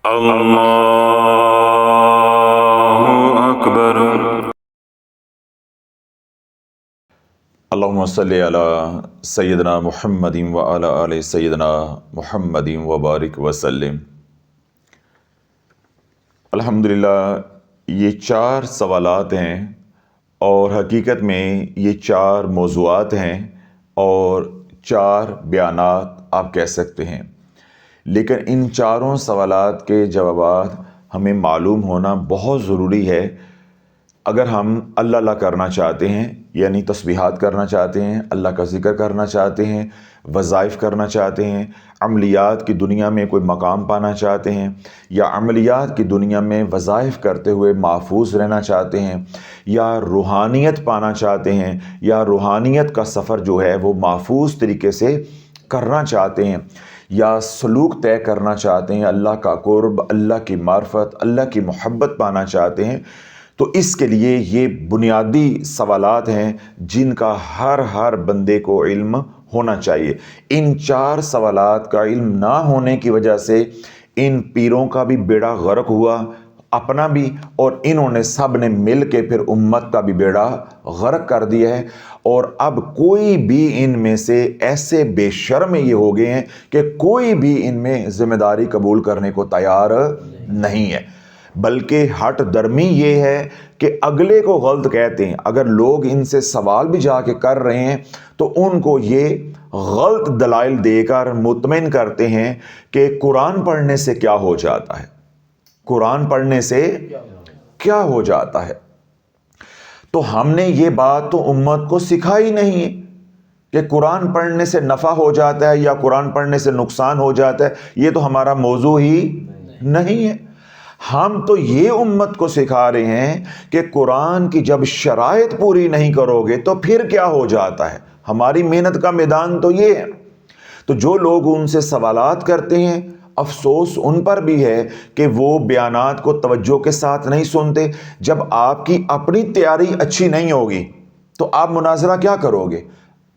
اللہ اکبر۔ اللہم صلی علی سیدنا محمد و علی آل سیدنا محمد وبارک وسلم۔ الحمدللہ یہ 4 سوالات ہیں اور حقیقت میں یہ 4 موضوعات ہیں اور 4 بیانات آپ کہہ سکتے ہیں، لیکن ان چاروں سوالات کے جوابات ہمیں معلوم ہونا بہت ضروری ہے اگر ہم اللہ اللہ کرنا چاہتے ہیں، یعنی تسبیحات کرنا چاہتے ہیں، اللہ کا ذکر کرنا چاہتے ہیں، وظائف کرنا چاہتے ہیں، عملیات کی دنیا میں کوئی مقام پانا چاہتے ہیں، یا عملیات کی دنیا میں وظائف کرتے ہوئے محفوظ رہنا چاہتے ہیں، یا روحانیت پانا چاہتے ہیں، یا روحانیت کا سفر جو ہے وہ محفوظ طریقے سے کرنا چاہتے ہیں، یا سلوک طے کرنا چاہتے ہیں، اللہ کا قرب، اللہ کی معرفت، اللہ کی محبت پانا چاہتے ہیں، تو اس کے لیے یہ بنیادی سوالات ہیں جن کا ہر بندے کو علم ہونا چاہیے۔ ان 4 سوالات کا علم نہ ہونے کی وجہ سے ان پیروں کا بھی بیڑا غرق ہوا، اپنا بھی، اور انہوں نے سب نے مل کے پھر امت کا بھی بیڑا غرق کر دیا ہے۔ اور اب کوئی بھی ان میں سے ایسے بے شرم یہ ہو گئے ہیں کہ کوئی بھی ان میں ذمہ داری قبول کرنے کو تیار نہیں ہے، بلکہ ہٹ درمی یہ ہے کہ اگلے کو غلط کہتے ہیں۔ اگر لوگ ان سے سوال بھی جا کے کر رہے ہیں تو ان کو یہ غلط دلائل دے کر مطمئن کرتے ہیں کہ قرآن پڑھنے سے کیا ہو جاتا ہے، قرآن پڑھنے سے کیا ہو جاتا ہے۔ تو ہم نے یہ بات تو امت کو سکھائی نہیں ہے کہ قرآن پڑھنے سے نفع ہو جاتا ہے یا قرآن پڑھنے سے نقصان ہو جاتا ہے، یہ تو ہمارا موضوع ہی نہیں ہے۔ ہم تو یہ امت کو سکھا رہے ہیں کہ قرآن کی جب شرائط پوری نہیں کرو گے تو پھر کیا ہو جاتا ہے۔ ہماری محنت کا میدان تو یہ ہے۔ تو جو لوگ ان سے سوالات کرتے ہیں، افسوس ان پر بھی ہے کہ وہ بیانات کو توجہ کے ساتھ نہیں سنتے۔ جب آپ کی اپنی تیاری اچھی نہیں ہوگی تو آپ مناظرہ کیا کرو گے؟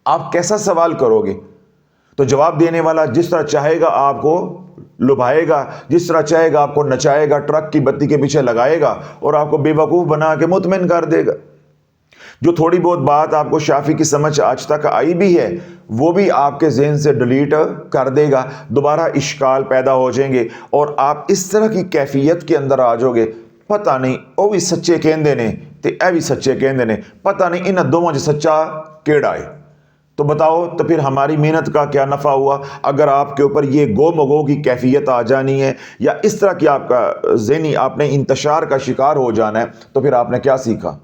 آپ کیسا سوال کرو گے؟ تو جواب دینے والا جس طرح چاہے گا آپ کو لبھائے گا، جس طرح چاہے گا آپ کو نچائے گا، ٹرک کی بتی کے پیچھے لگائے گا اور آپ کو بے وقوف بنا کے مطمئن کر دے گا۔ جو تھوڑی بہت بات آپ کو شافی کی سمجھ آج تک آئی بھی ہے وہ بھی آپ کے ذہن سے ڈیلیٹ کر دے گا، دوبارہ اشکال پیدا ہو جائیں گے اور آپ اس طرح کی کیفیت کے اندر آ جاؤ گے، پتہ نہیں وہ بھی سچے کہندے نے تے اے بھی سچے کہندے نے، پتہ نہیں انہاں دوواں وچ سچا کیڑا ہے۔ تو بتاؤ تو پھر ہماری محنت کا کیا نفع ہوا؟ اگر آپ کے اوپر یہ گو مگو کی کیفیت آ جانی ہے یا اس طرح کی آپ کا ذہنی آپ نے انتشار کا شکار ہو جانا ہے تو پھر آپ نے کیا سیکھا؟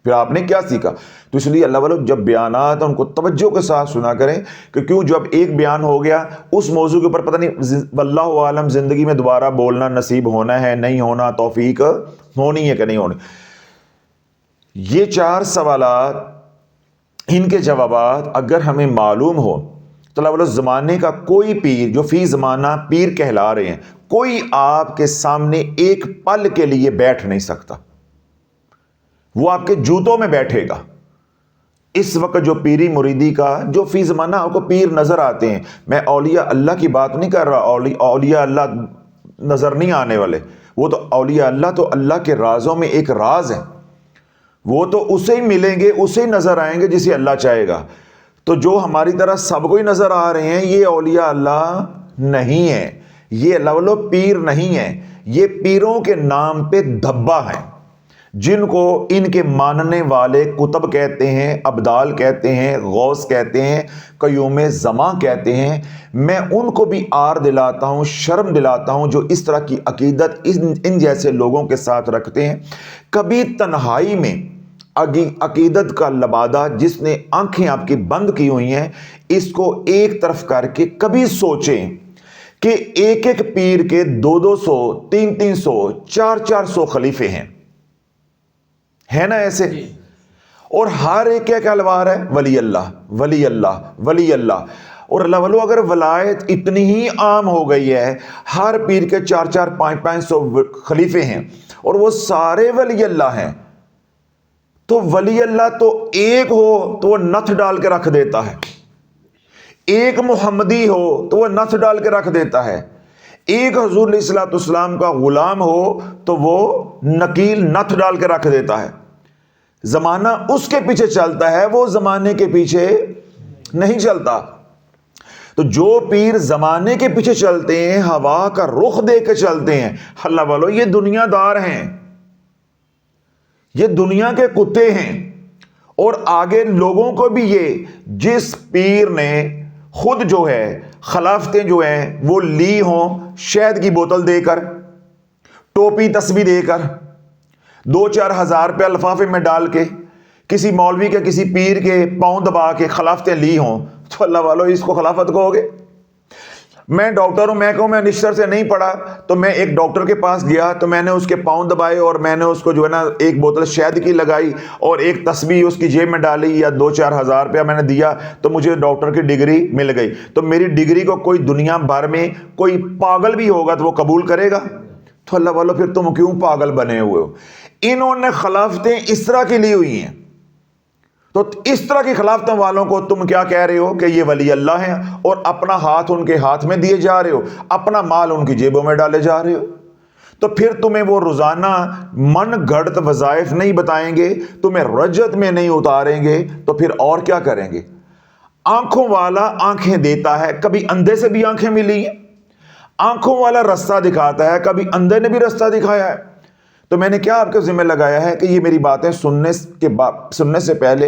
پھر آپ نے کیا سیکھا؟ تو اس لیے اللہ والو جب بیانات ہیں ان کو توجہ کے ساتھ سنا کریں کہ کیوں جب ایک بیان ہو گیا اس موضوع کے اوپر پتہ نہیں واللہ عالم زندگی میں دوبارہ بولنا نصیب ہونا ہے نہیں ہونا، توفیق ہونی ہے کہ نہیں ہونی۔ یہ 4 سوالات، ان کے جوابات اگر ہمیں معلوم ہو تو اللہ والو زمانے کا کوئی پیر جو فی زمانہ پیر کہلا رہے ہیں، کوئی آپ کے سامنے ایک پل کے لیے بیٹھ نہیں سکتا، وہ آپ کے جوتوں میں بیٹھے گا۔ اس وقت جو پیری مریدی کا جو فی زمانہ آپ کو پیر نظر آتے ہیں، میں اولیاء اللہ کی بات نہیں کر رہا، اولیاء اللہ نظر نہیں آنے والے، وہ تو اولیاء اللہ تو اللہ کے رازوں میں ایک راز ہے، وہ تو اسے ہی ملیں گے، اسے ہی نظر آئیں گے جسے اللہ چاہے گا۔ تو جو ہماری طرح سب کو ہی نظر آ رہے ہیں یہ اولیاء اللہ نہیں ہیں، یہ اللہ والو پیر نہیں ہیں، یہ پیروں کے نام پہ دھبا ہیں جن کو ان کے ماننے والے قطب کہتے ہیں، ابدال کہتے ہیں، غوث کہتے ہیں، قیوم زماں کہتے ہیں۔ میں ان کو بھی آر دلاتا ہوں، شرم دلاتا ہوں جو اس طرح کی عقیدت ان جیسے لوگوں کے ساتھ رکھتے ہیں۔ کبھی تنہائی میں عقیدت کا لبادہ جس نے آنکھیں آپ کی بند کی ہوئی ہیں اس کو ایک طرف کر کے کبھی سوچیں کہ ایک ایک پیر کے 200 300 400 خلیفے ہیں، ہے نا ایسے؟ اور ہر ایک کیا کہلوار ہے؟ ولی اللہ ولی اللہ ولی اللہ۔ اور اللہ والو اگر ولایت اتنی ہی عام ہو گئی ہے، ہر پیر کے 400 500 خلیفے ہیں اور وہ سارے ولی اللہ ہیں، تو ولی اللہ تو ایک ہو تو وہ نتھ ڈال کے رکھ دیتا ہے، ایک محمدی ہو تو وہ نتھ ڈال کے رکھ دیتا ہے، ایک حضور علیہ الصلوۃ والسلام کا غلام ہو تو وہ نکیل نتھ ڈال کے رکھ دیتا ہے. زمانہ اس کے پیچھے چلتا ہے، وہ زمانے کے پیچھے نہیں چلتا. تو جو پیر زمانے کے پیچھے چلتے ہیں، ہوا کا رخ دے کے چلتے ہیں، اللہ والو یہ دنیا دار ہیں، یہ دنیا کے کتے ہیں. اور آگے لوگوں کو بھی یہ، جس پیر نے خود جو ہے خلافتیں جو ہیں وہ لی ہوں شہد کی بوتل دے کر، ٹوپی تسبیح دے کر، 2-4 ہزار روپے لفافے میں ڈال کے، کسی مولوی کے کسی پیر کے پاؤں دبا کے خلافتیں لی ہوں، تو اللہ والو اس کو خلافت کہو گے؟ میں ڈاکٹر ہوں، میں کہوں میں نشتر سے نہیں پڑھا، تو میں ایک ڈاکٹر کے پاس گیا تو میں نے اس کے پاؤں دبائے اور میں نے اس کو جو ہے نا ایک بوتل شہد کی لگائی اور ایک تسبیح اس کی جیب میں ڈالی یا 2-4 ہزار روپیہ میں نے دیا تو مجھے ڈاکٹر کی ڈگری مل گئی. تو میری ڈگری کو کوئی دنیا بھر میں کوئی پاگل بھی ہوگا تو وہ قبول کرے گا؟ تو اللہ والو پھر تم کیوں پاگل بنے ہوئے ہو؟ انہوں نے خلافتیں اس طرح کی لی ہوئی ہیں، تو اس طرح کی خلافتوں والوں کو تم کیا کہہ رہے ہو کہ یہ ولی اللہ ہیں، اور اپنا ہاتھ ان کے ہاتھ میں دیے جا رہے ہو، اپنا مال ان کی جیبوں میں ڈالے جا رہے ہو. تو پھر تمہیں وہ روزانہ من گھڑت وظائف نہیں بتائیں گے، تمہیں رجت میں نہیں اتاریں گے، تو پھر اور کیا کریں گے؟ آنکھوں والا آنکھیں دیتا ہے، کبھی اندھے سے بھی آنکھیں ملی ہیں. آنکھوں والا رستہ دکھاتا ہے، کبھی اندھے نے بھی رستہ دکھایا ہے. تو میں نے کیا آپ کے ذمہ لگایا ہے کہ یہ میری باتیں سننے سے پہلے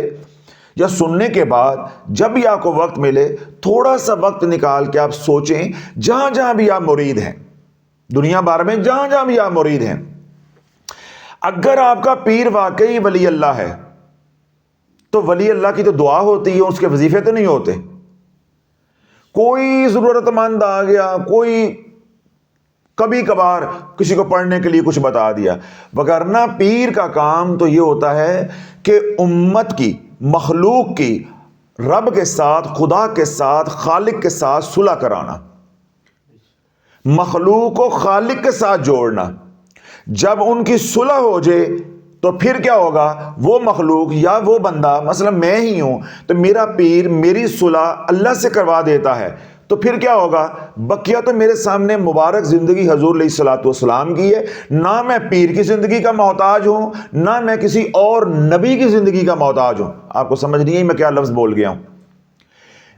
یا سننے کے بعد جب بھی آپ کو وقت ملے تھوڑا سا وقت نکال کے آپ سوچیں، جہاں جہاں بھی آپ مرید ہیں دنیا بھر میں، جہاں جہاں بھی آپ مرید ہیں، اگر آپ کا پیر واقعی ولی اللہ ہے تو ولی اللہ کی تو دعا ہوتی ہے، اس کے وظیفے تو نہیں ہوتے. کوئی ضرورت مند آ گیا، کوئی کبھی کبھار کسی کو پڑھنے کے لیے کچھ بتا دیا، وگرنہ پیر کا کام تو یہ ہوتا ہے کہ امت کی، مخلوق کی رب کے ساتھ، خدا کے ساتھ، خالق کے ساتھ صلح کرانا، مخلوق کو خالق کے ساتھ جوڑنا. جب ان کی صلح ہو جائے تو پھر کیا ہوگا؟ وہ مخلوق یا وہ بندہ، مثلا میں ہی ہوں تو میرا پیر میری صلح اللہ سے کروا دیتا ہے، تو پھر کیا ہوگا؟ بقیہ تو میرے سامنے مبارک زندگی حضور علیہ الصلوۃ والسلام کی ہے، نہ میں پیر کی زندگی کا محتاج ہوں، نہ میں کسی اور نبی کی زندگی کا محتاج ہوں. آپ کو سمجھ نہیں ہے میں کیا لفظ بول گیا ہوں؟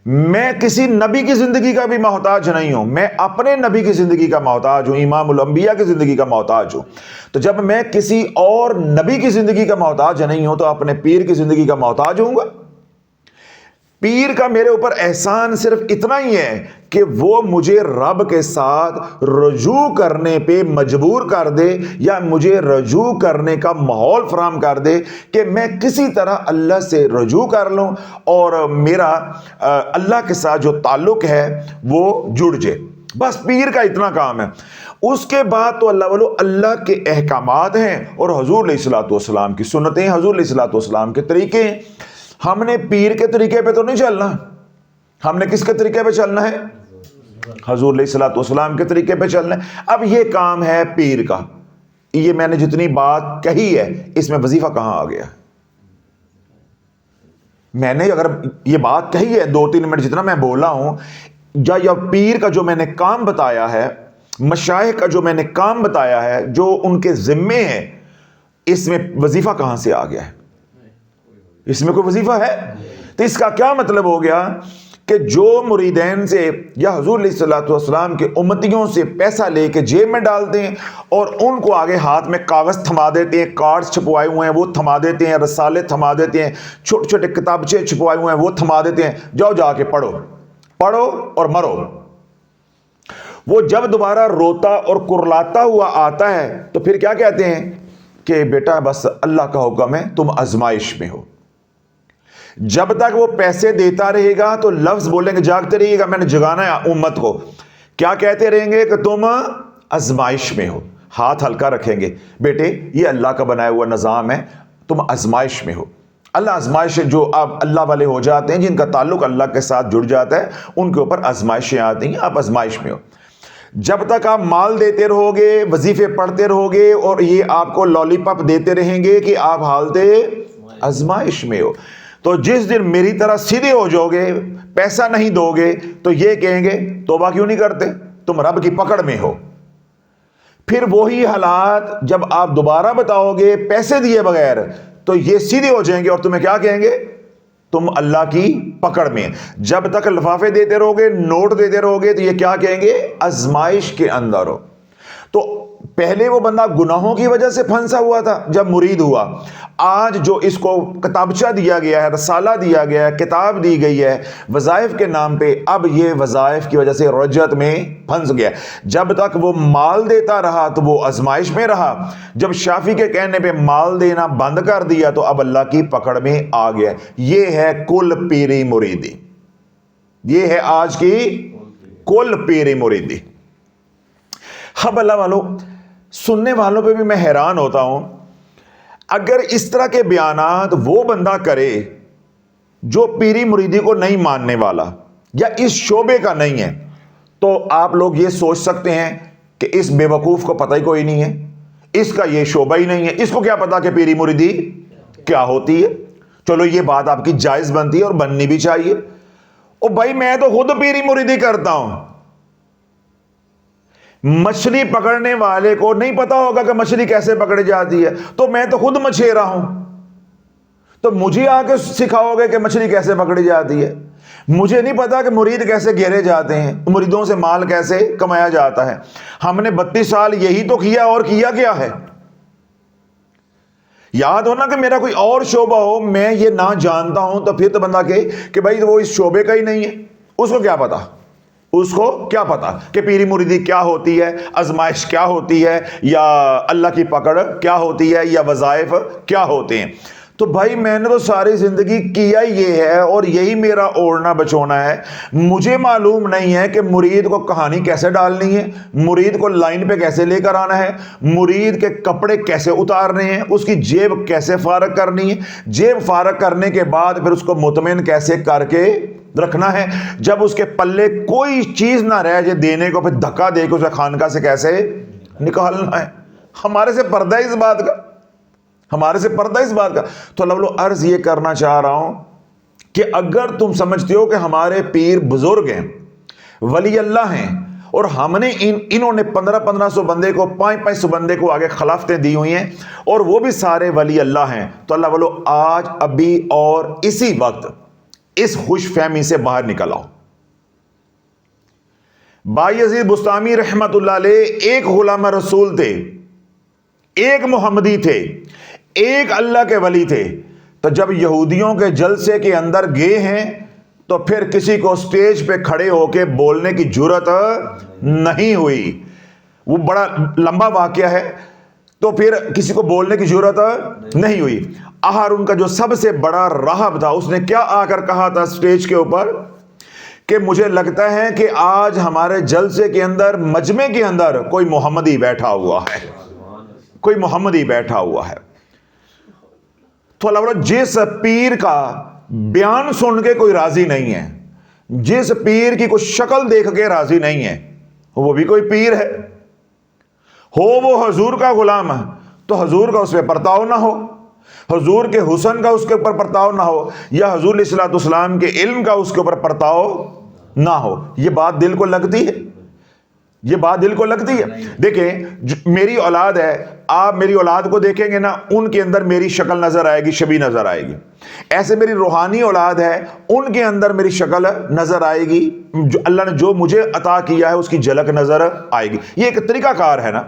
میں کسی نبی کی زندگی کا بھی محتاج نہیں ہوں، میں اپنے نبی کی زندگی کا محتاج ہوں، امام الانبیاء کی زندگی کا محتاج ہوں. تو جب میں کسی اور نبی کی زندگی کا محتاج نہیں ہوں تو اپنے پیر کی زندگی کا محتاج ہوں گا. پیر کا میرے اوپر احسان صرف اتنا ہی ہے کہ وہ مجھے رب کے ساتھ رجوع کرنے پہ مجبور کر دے، یا مجھے رجوع کرنے کا ماحول فراہم کر دے کہ میں کسی طرح اللہ سے رجوع کر لوں اور میرا اللہ کے ساتھ جو تعلق ہے وہ جڑ جائے. بس پیر کا اتنا کام ہے. اس کے بعد تو اللہ کے احکامات ہیں اور حضور علیہ الصلوۃ والسلام کی سنتیں، حضور علیہ الصلوۃ والسلام کے طریقے ہیں. ہم نے پیر کے طریقے پہ تو نہیں چلنا، ہم نے کس کے طریقے پہ چلنا ہے؟ حضور علیہ الصلوۃ والسلام کے طریقے پہ چلنا ہے. اب یہ کام ہے پیر کا. یہ میں نے جتنی بات کہی ہے اس میں وظیفہ کہاں آ گیا؟ میں نے اگر یہ بات کہی ہے 2-3 منٹ جتنا میں بولا ہوں، یا پیر کا جو میں نے کام بتایا ہے، مشائخ کا جو میں نے کام بتایا ہے، جو ان کے ذمے ہے، اس میں وظیفہ کہاں سے آ گیا ہے؟ اس میں کوئی وظیفہ ہے؟ تو اس کا کیا مطلب ہو گیا کہ جو مریدین سے یا حضور علیہ الصلوۃ والسلام کے امتیوں سے پیسہ لے کے جیب میں ڈالتے ہیں اور ان کو آگے ہاتھ میں کاغذ تھما دیتے ہیں، کارڈز چھپوائے ہوئے ہیں وہ تھما دیتے ہیں، رسالے تھما دیتے ہیں، چھوٹے چھوٹے کتابچے چھپوائے ہوئے ہیں وہ تھما دیتے ہیں، جاؤ جا کے پڑھو اور مرو. وہ جب دوبارہ روتا اور کرلاتا ہوا آتا ہے تو پھر کیا کہتے ہیں کہ بیٹا بس اللہ کا حکم ہے، تم آزمائش میں ہو. جب تک وہ پیسے دیتا رہے گا تو لفظ بولیں گے، جاگتے رہیے گا، میں نے جگانا ہے امت کو. کیا کہتے رہیں گے کہ تم آزمائش میں ہو. ہاتھ ہلکا رکھیں گے، بیٹے یہ اللہ کا بنایا ہوا نظام ہے، تم آزمائش میں ہو. اللہ آزمائش، جو آپ اللہ والے ہو جاتے ہیں، جن کا تعلق اللہ کے ساتھ جڑ جاتا ہے، ان کے اوپر آزمائشیں آتی ہیں، آپ آزمائش میں ہو. جب تک آپ مال دیتے رہو گے، وظیفے پڑھتے رہو گے اور یہ آپ کو لالی پاپ دیتے رہیں گے کہ آپ حالت آزمائش میں ہو. تو جس دن میری طرح سیدھے ہو جاؤ گے، پیسہ نہیں دو گے، تو یہ کہیں گے توبہ کیوں نہیں کرتے، تم رب کی پکڑ میں ہو. پھر وہی حالات جب آپ دوبارہ بتاؤ گے پیسے دیے بغیر تو یہ سیدھے ہو جائیں گے اور تمہیں کیا کہیں گے؟ تم اللہ کی پکڑ میں. جب تک لفافے دیتے رہو گے، نوٹ دیتے رہو گے، تو یہ کیا کہیں گے؟ آزمائش کے اندر ہو. تو پہلے وہ بندہ گناہوں کی وجہ سے پھنسا ہوا تھا جب مرید ہوا. آج جو اس کو کتابچہ دیا گیا ہے، رسالہ دیا گیا ہے، کتاب دی گئی ہے وظائف کے نام پہ، اب یہ وظائف کی وجہ سے رجعت میں پھنس گیا. جب تک وہ مال دیتا رہا تو وہ آزمائش میں رہا. جب شافعی کے کہنے پہ مال دینا بند کر دیا تو اب اللہ کی پکڑ میں آ گیا. یہ ہے کل پیری مریدی. یہ ہے آج کی کل پیری مریدی. اب اللہ والوں، سننے والوں پہ بھی میں حیران ہوتا ہوں. اگر اس طرح کے بیانات وہ بندہ کرے جو پیری مریدی کو نہیں ماننے والا یا اس شعبے کا نہیں ہے، تو آپ لوگ یہ سوچ سکتے ہیں کہ اس بے وقوف کو پتہ ہی کوئی نہیں ہے، اس کا یہ شعبہ ہی نہیں ہے، اس کو کیا پتا کہ پیری مریدی کیا ہوتی ہے. چلو یہ بات آپ کی جائز بنتی ہے اور بننی بھی چاہیے. او بھائی میں تو خود پیری مریدی کرتا ہوں. مچھلی پکڑنے والے کو نہیں پتا ہوگا کہ مچھلی کیسے پکڑی جاتی ہے، تو میں تو خود مچھیرا ہوں. تو مجھے آ کے سکھاؤ گے کہ مچھلی کیسے پکڑی جاتی ہے؟ مجھے نہیں پتا کہ مرید کیسے گھیرے جاتے ہیں، مریدوں سے مال کیسے کمایا جاتا ہے. ہم نے 32 سال یہی تو کیا، اور کیا کیا ہے؟ یاد ہونا کہ میرا کوئی اور شعبہ ہو، میں یہ نہ جانتا ہوں، تو پھر تو بندہ کہے کہ بھائی وہ اس شعبے کا ہی نہیں ہے. اس کو کیا پتا؟ اس کو کیا پتا کہ پیری مریدی کیا ہوتی ہے، آزمائش کیا ہوتی ہے، یا اللہ کی پکڑ کیا ہوتی ہے، یا وظائف کیا ہوتے ہیں؟ تو بھائی میں نے تو ساری زندگی کیا یہ ہے اور یہی میرا اوڑھنا بچونا ہے. مجھے معلوم نہیں ہے کہ مرید کو کہانی کیسے ڈالنی ہے، مرید کو لائن پہ کیسے لے کر آنا ہے، مرید کے کپڑے کیسے اتارنے ہیں، اس کی جیب کیسے فارغ کرنی ہے، جیب فارغ کرنے کے بعد پھر اس کو مطمئن کیسے کر کے رکھنا ہے، جب اس کے پلے کوئی چیز نہ رہ جائے دینے کو، پھر دھکا دے کے اسے خانقاہ سے کیسے نکالنا ہے. ہمارے سے پردہ اس بات کا، ہمارے سے پردہ اس بات کا. تو اللہ عرض یہ کرنا چاہ رہا ہوں کہ اگر تم سمجھتے ہو کہ ہمارے پیر بزرگ ہیں، ولی اللہ ہیں، اور ہم نے انہوں نے 1500 بندے کو، 500 بندے کو آگے خلافتیں دی ہوئی ہیں اور وہ بھی سارے ولی اللہ ہیں، تو اللہ والو آج ابھی اور اسی وقت اس خوش فہمی سے باہر نکل آؤ. بایزید بستامی رحمت اللہ علیہ ایک غلام رسول تھے، ایک محمدی تھے، ایک اللہ کے ولی تھے. تو جب یہودیوں کے جلسے کے اندر گئے ہیں تو پھر کسی کو سٹیج پہ کھڑے ہو کے بولنے کی جرت نہیں ہوئی. وہ بڑا لمبا واقعہ ہے. تو پھر کسی کو بولنے کی جرت نہیں ہوئی. آخر ان کا جو سب سے بڑا راہب تھا، اس نے کیا آ کر کہا تھا سٹیج کے اوپر کہ مجھے لگتا ہے کہ آج ہمارے جلسے کے اندر، مجمع کے اندر کوئی محمدی بیٹھا ہوا ہے، کوئی محمدی بیٹھا ہوا ہے. تو اللہ جس پیر کا بیان سن کے کوئی راضی نہیں ہے، جس پیر کی کوئی شکل دیکھ کے راضی نہیں ہے، وہ بھی کوئی پیر ہے. ہو وہ حضور کا غلام ہے تو حضور کا اس پہ پرتاؤ نہ ہو، حضور کے حسن کا اس کے اوپر پرتاؤ نہ ہو، یا حضور علیہ الصلوۃ والسلام کے علم کا اس کے اوپر پرتاؤ نہ ہو. یہ بات دل کو لگتی ہے، یہ بات دل کو لگتی ہے. دیکھیں میری اولاد ہے، آپ میری اولاد کو دیکھیں گے نا، ان کے اندر میری شکل نظر آئے گی، شبیہ نظر آئے گی. ایسے میری روحانی اولاد ہے، ان کے اندر میری شکل نظر آئے گی، جو اللہ نے جو مجھے عطا کیا ہے اس کی جھلک نظر آئے گی. یہ ایک طریقہ کار ہے نا.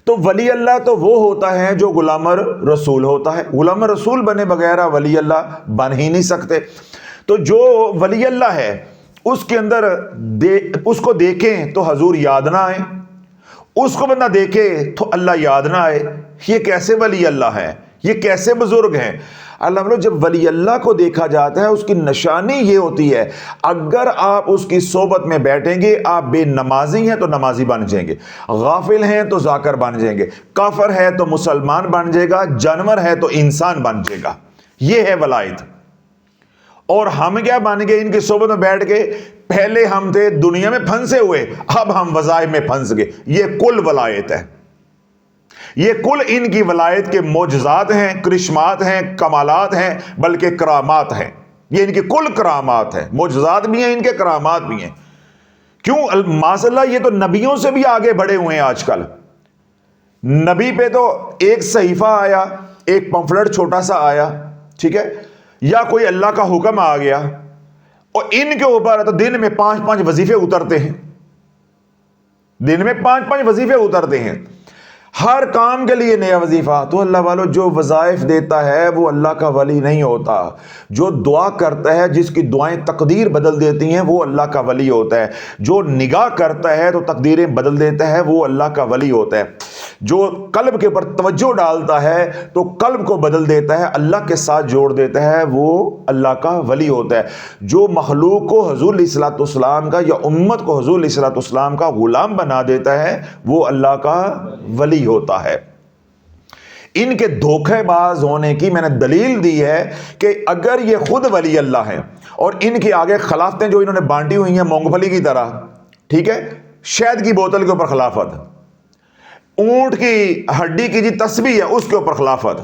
تو ولی اللہ تو وہ ہوتا ہے جو غلام رسول ہوتا ہے. غلام رسول بنے بغیر ولی اللہ بن ہی نہیں سکتے. تو جو ولی اللہ ہے اس کے اندر اس کو دیکھیں تو حضور یاد نہ آئے، اس کو بندہ دیکھے تو اللہ یاد نہ آئے. یہ کیسے ولی اللہ ہے، یہ کیسے بزرگ ہیں؟ اللہ بولو جب ولی اللہ کو دیکھا جاتا ہے اس کی نشانی یہ ہوتی ہے، اگر آپ اس کی صحبت میں بیٹھیں گے، آپ بے نمازی ہیں تو نمازی بن جائیں گے، غافل ہیں تو ذاکر بن جائیں گے، کافر ہے تو مسلمان بن جائے گا، جانور ہے تو انسان بن جائے گا. یہ ہے ولایت. اور ہم کیا بن گئے ان کی صحبت میں بیٹھ کے؟ پہلے ہم تھے دنیا میں پھنسے ہوئے، اب ہم وظائف میں پھنس گئے. یہ کل ولایت ہے، یہ کل ان کی ولایت کے معجزات ہیں، کرشمات ہیں، کمالات ہیں، بلکہ کرامات ہیں. یہ ان کی کل کرامات ہیں، معجزات بھی ہیں ان کے، کرامات بھی ہیں. کیوں؟ ماشاءاللہ یہ تو نبیوں سے بھی آگے بڑھے ہوئے ہیں آج کل. نبی پہ تو ایک صحیفہ آیا، ایک پمفلٹ چھوٹا سا آیا، ٹھیک ہے، یا کوئی اللہ کا حکم آ گیا، اور ان کے اوپر تو دن میں 5 وظیفے اترتے ہیں. دن میں 5 وظیفے اترتے ہیں، ہر کام کے لیے نیا وظیفہ. تو اللہ والو، جو وظائف دیتا ہے وہ اللہ کا ولی نہیں ہوتا. جو دعا کرتا ہے، جس کی دعائیں تقدیر بدل دیتی ہیں، وہ اللہ کا ولی ہوتا ہے. جو نگاہ کرتا ہے تو تقدیریں بدل دیتا ہے، وہ اللہ کا ولی ہوتا ہے. جو قلب کے اوپر توجہ ڈالتا ہے تو قلب کو بدل دیتا ہے، اللہ کے ساتھ جوڑ دیتا ہے، وہ اللہ کا ولی ہوتا ہے. جو مخلوق کو حضور علیہ الصلوۃ والسلام کا، یا امت کو حضور علیہ الصلوۃ والسلام کا غلام بنا دیتا ہے، وہ اللہ کا ولی ہوتا ہے. ان کے دھوکے باز ہونے کی میں نے دلیل دی ہے کہ اگر یہ خود ولی اللہ ہیں اور ان کے آگے خلافتیں جو انہوں نے بانٹی ہوئی ہیں مونگ پھلی کی طرح، ٹھیک ہے، شہد کی بوتل کے اوپر خلافت، اونٹ کی ہڈی کی جی تسبیح ہے اس کے اوپر خلافت،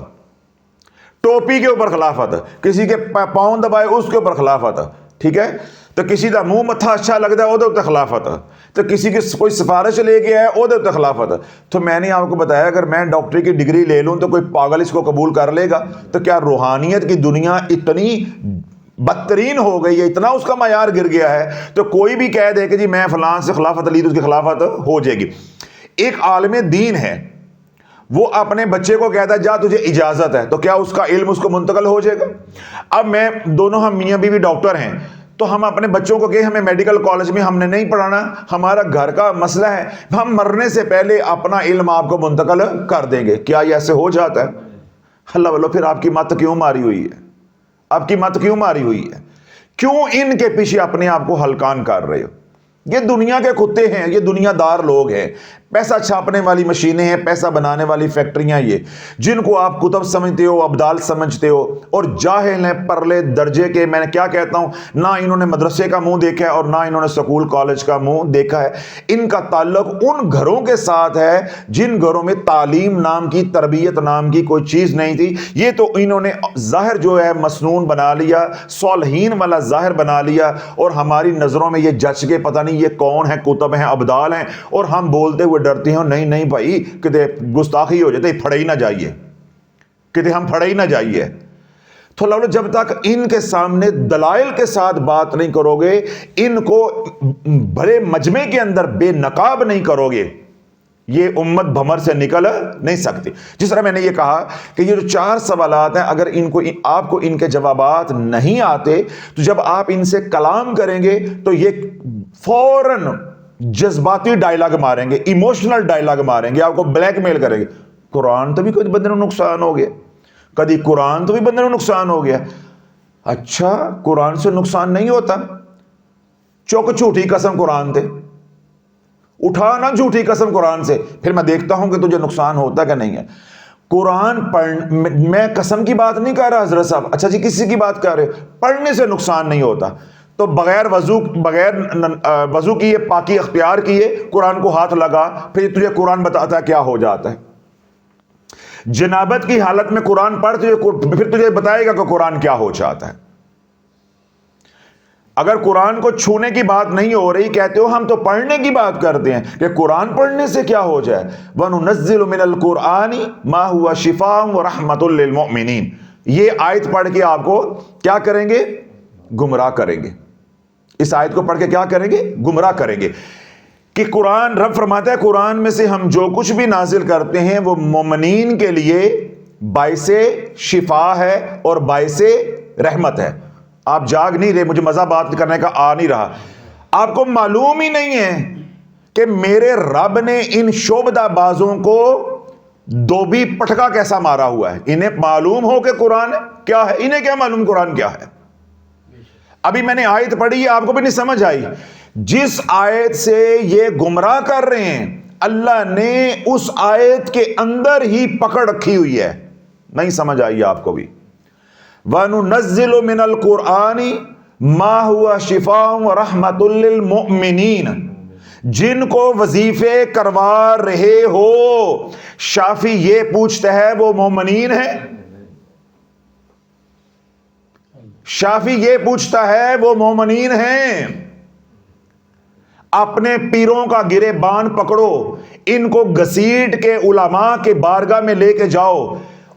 ٹوپی کے اوپر خلافت، کسی کے پاؤں دبائے اس کے اوپر خلافت، ٹھیک ہے، تو کسی کا منہ متھا اچھا لگتا ہے وہ دے خلافت، تو کسی کی کوئی سفارش لے کے آئے وہ دے خلافت. تو میں نے آپ کو بتایا اگر میں ڈاکٹری کی ڈگری لے لوں تو کوئی پاگل اس کو قبول کر لے گا؟ تو کیا روحانیت کی دنیا اتنی بدترین ہو گئی ہے، اتنا اس کا معیار گر گیا ہے تو کوئی بھی کہہ دے کہ جی میں فلاں سے خلافت لی تو اس کی خلافت ہو جائے گی؟ ایک عالم دین ہے، وہ اپنے بچے کو کہتا ہے جا تجھے اجازت ہے، تو کیا اس کا علم اس کو منتقل ہو جائے گا؟ اب میں دونوں ہم میاں بیوی ڈاکٹر ہیں، تو ہم اپنے بچوں کو کہ ہمیں میڈیکل کالج میں ہم نے نہیں پڑھانا، ہمارا گھر کا مسئلہ ہے، ہم مرنے سے پہلے اپنا علم آپ کو منتقل کر دیں گے. کیا یہ ایسے ہو جاتا ہے؟ اللہ والو، پھر آپ کی مت کیوں ماری ہوئی ہے؟ آپ کی مت کیوں ماری ہوئی ہے؟ کیوں ان کے پیچھے اپنے آپ کو ہلکان کر رہے ہو؟ یہ دنیا کے کتے ہیں، یہ دنیا دار لوگ ہیں، پیسہ چھاپنے والی مشینیں ہیں، پیسہ بنانے والی فیکٹریاں، یہ جن کو آپ کتب سمجھتے ہو، ابدال سمجھتے ہو، اور جاہل ہیں پرلے درجے کے. میں نے کیا کہتا ہوں، نہ انہوں نے مدرسے کا منہ دیکھا ہے اور نہ انہوں نے سکول کالج کا منہ دیکھا ہے. ان کا تعلق ان گھروں کے ساتھ ہے جن گھروں میں تعلیم نام کی، تربیت نام کی کوئی چیز نہیں تھی. یہ تو انہوں نے ظاہر جو ہے مسنون بنا لیا، صالحین والا ظاہر بنا لیا، اور ہماری نظروں میں یہ جچ کے پتہ نہیں یہ کون ہے، کتب ہیں، ابدال ہیں، اور ہم بولتے ہوئے ڈرتے ہیں نہیں نہیں بھائی کتے گستاخی ہو جاتے، پھڑے ہی نہ جائیے، کتے ہم پھڑے ہی نہ جائیے. تو لوگ جب تک ان کے سامنے دلائل کے ساتھ بات نہیں کرو گے، ان کو بڑے مجمع کے اندر بے نقاب نہیں کرو گے، یہ امت بھمر سے نکل نہیں سکتی. جس طرح میں نے یہ کہا کہ یہ جو 4 سوالات ہیں، اگر آپ کو ان کے جوابات نہیں آتے تو جب آپ ان سے کلام کریں گے تو یہ فوراً جذباتی ڈائلاگ ماریں گے، ایموشنل ڈائلاگ ماریں گے، آپ کو بلیک میل کریں گے. قرآن تو بھی کوئی بندے کو نقصان ہو گیا، کدی قرآن تو بھی بندے کو نقصان ہو گیا. اچھا، قرآن سے نقصان نہیں ہوتا؟ چوک جھوٹی قسم قرآن تے اٹھا نہ جھوٹی قسم قرآن سے، پھر میں دیکھتا ہوں کہ تجھے نقصان ہوتا کہ نہیں ہے. قرآن میں قسم کی بات نہیں کر رہا حضرت صاحب، اچھا جی کسی کی بات کر رہے، پڑھنے سے نقصان نہیں ہوتا. تو بغیر وضو کیے، پاکی اختیار کیے قرآن کو ہاتھ لگا، پھر تجھے قرآن بتاتا ہے کیا ہو جاتا ہے. جنابت کی حالت میں قرآن پڑھ پھر تجھے بتائے گا کہ قرآن کیا ہو جاتا ہے. اگر قرآن کو چھونے کی بات نہیں ہو رہی، کہتے ہو ہم تو پڑھنے کی بات کرتے ہیں کہ قرآن پڑھنے سے کیا ہو جائے. وَنُنَزِّلُ مِنَ الْقُرْآنِ مَا هُوَ شِفَاءٌ وَرَحْمَةٌ لِّلْمُؤْمِنِينَ. یہ آیت پڑھ کے آپ کو کیا کریں گے؟ گمراہ کریں گے. اس آیت کو پڑھ کے کیا کریں گے؟ گمراہ کریں گے. کہ قرآن، رب فرماتا ہے قرآن میں سے ہم جو کچھ بھی نازل کرتے ہیں وہ مومنین کے لیے باعث شفا ہے اور باعث رحمت ہے. آپ جاگ نہیں رہے، مجھے مزہ بات کرنے کا آ نہیں رہا. آپ کو معلوم ہی نہیں ہے کہ میرے رب نے ان شعبدہ بازوں کو دوبی پٹکا کیسا مارا ہوا ہے. انہیں معلوم ہو کہ قرآن کیا ہے، انہیں کیا معلوم قرآن کیا ہے. ابھی میں نے آیت پڑھی ہے، آپ کو بھی نہیں سمجھ آئی. جس آیت سے یہ گمراہ کر رہے ہیں، اللہ نے اس آیت کے اندر ہی پکڑ رکھی ہوئی ہے. نہیں سمجھ آئی آپ کو بھی. وَنُنَزِّلُ مِنَ الْقُرْآنِ مَا هُوَ شِفَاءٌ وَرَحْمَةٌ لِّلْمُؤْمِنِينَ. جن کو وظیفے کروا رہے ہو، شافی یہ پوچھتا ہے وہ مومنین ہے؟ شافی یہ پوچھتا ہے وہ مومنین ہیں؟ اپنے پیروں کا گریبان پکڑو، ان کو گھسیٹ کے علماء کے بارگاہ میں لے کے جاؤ،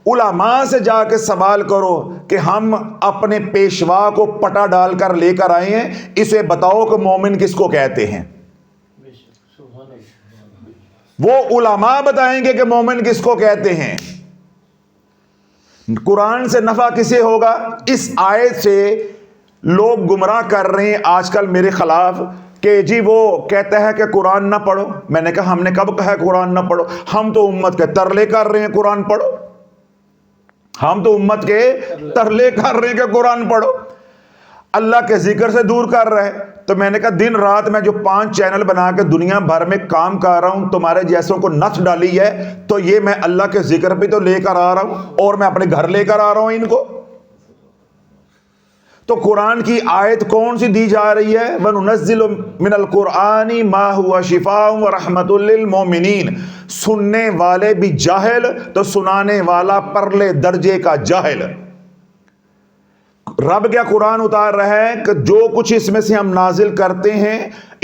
علماء سے جا کے سوال کرو کہ ہم اپنے پیشوا کو پٹا ڈال کر لے کر آئے ہیں، اسے بتاؤ کہ مومن کس کو کہتے ہیں۔ وہ علماء بتائیں گے کہ مومن کس کو کہتے ہیں۔ قرآن سے نفع کسے ہوگا؟ اس آیت سے لوگ گمراہ کر رہے ہیں آج کل میرے خلاف کہ جی وہ کہتا ہے کہ قرآن نہ پڑھو۔ میں نے کہا ہم نے کب کہا ہے قرآن نہ پڑھو؟ ہم تو امت کے ترلے کر رہے ہیں قرآن پڑھو، ہم تو امت کے ترلے کر رہے ہیں کہ قرآن پڑھو، اللہ کے ذکر سے دور کر رہے۔ تو میں نے کہا دن رات میں جو 5 چینل بنا کے دنیا بھر میں کام کر رہا ہوں، تمہارے جیسوں کو نت ڈالی ہے، تو یہ میں اللہ کے ذکر پہ تو لے کر آ رہا ہوں اور میں اپنے گھر لے کر آ رہا ہوں ان کو۔ تو قرآن کی آیت کون سی دی جا رہی ہے؟ وَنُنَزِّلُ مِنَ الْقُرْآنِ مَا هُوَ شِفَاءٌ وَرَحْمَةٌ لِّلْمُؤْمِنِينَ۔ سننے والے بھی جاہل تو سنانے والا پرلے درجے کا جاہل۔ رب کیا قرآن اتار رہا ہے کہ جو کچھ اس میں سے ہم نازل کرتے ہیں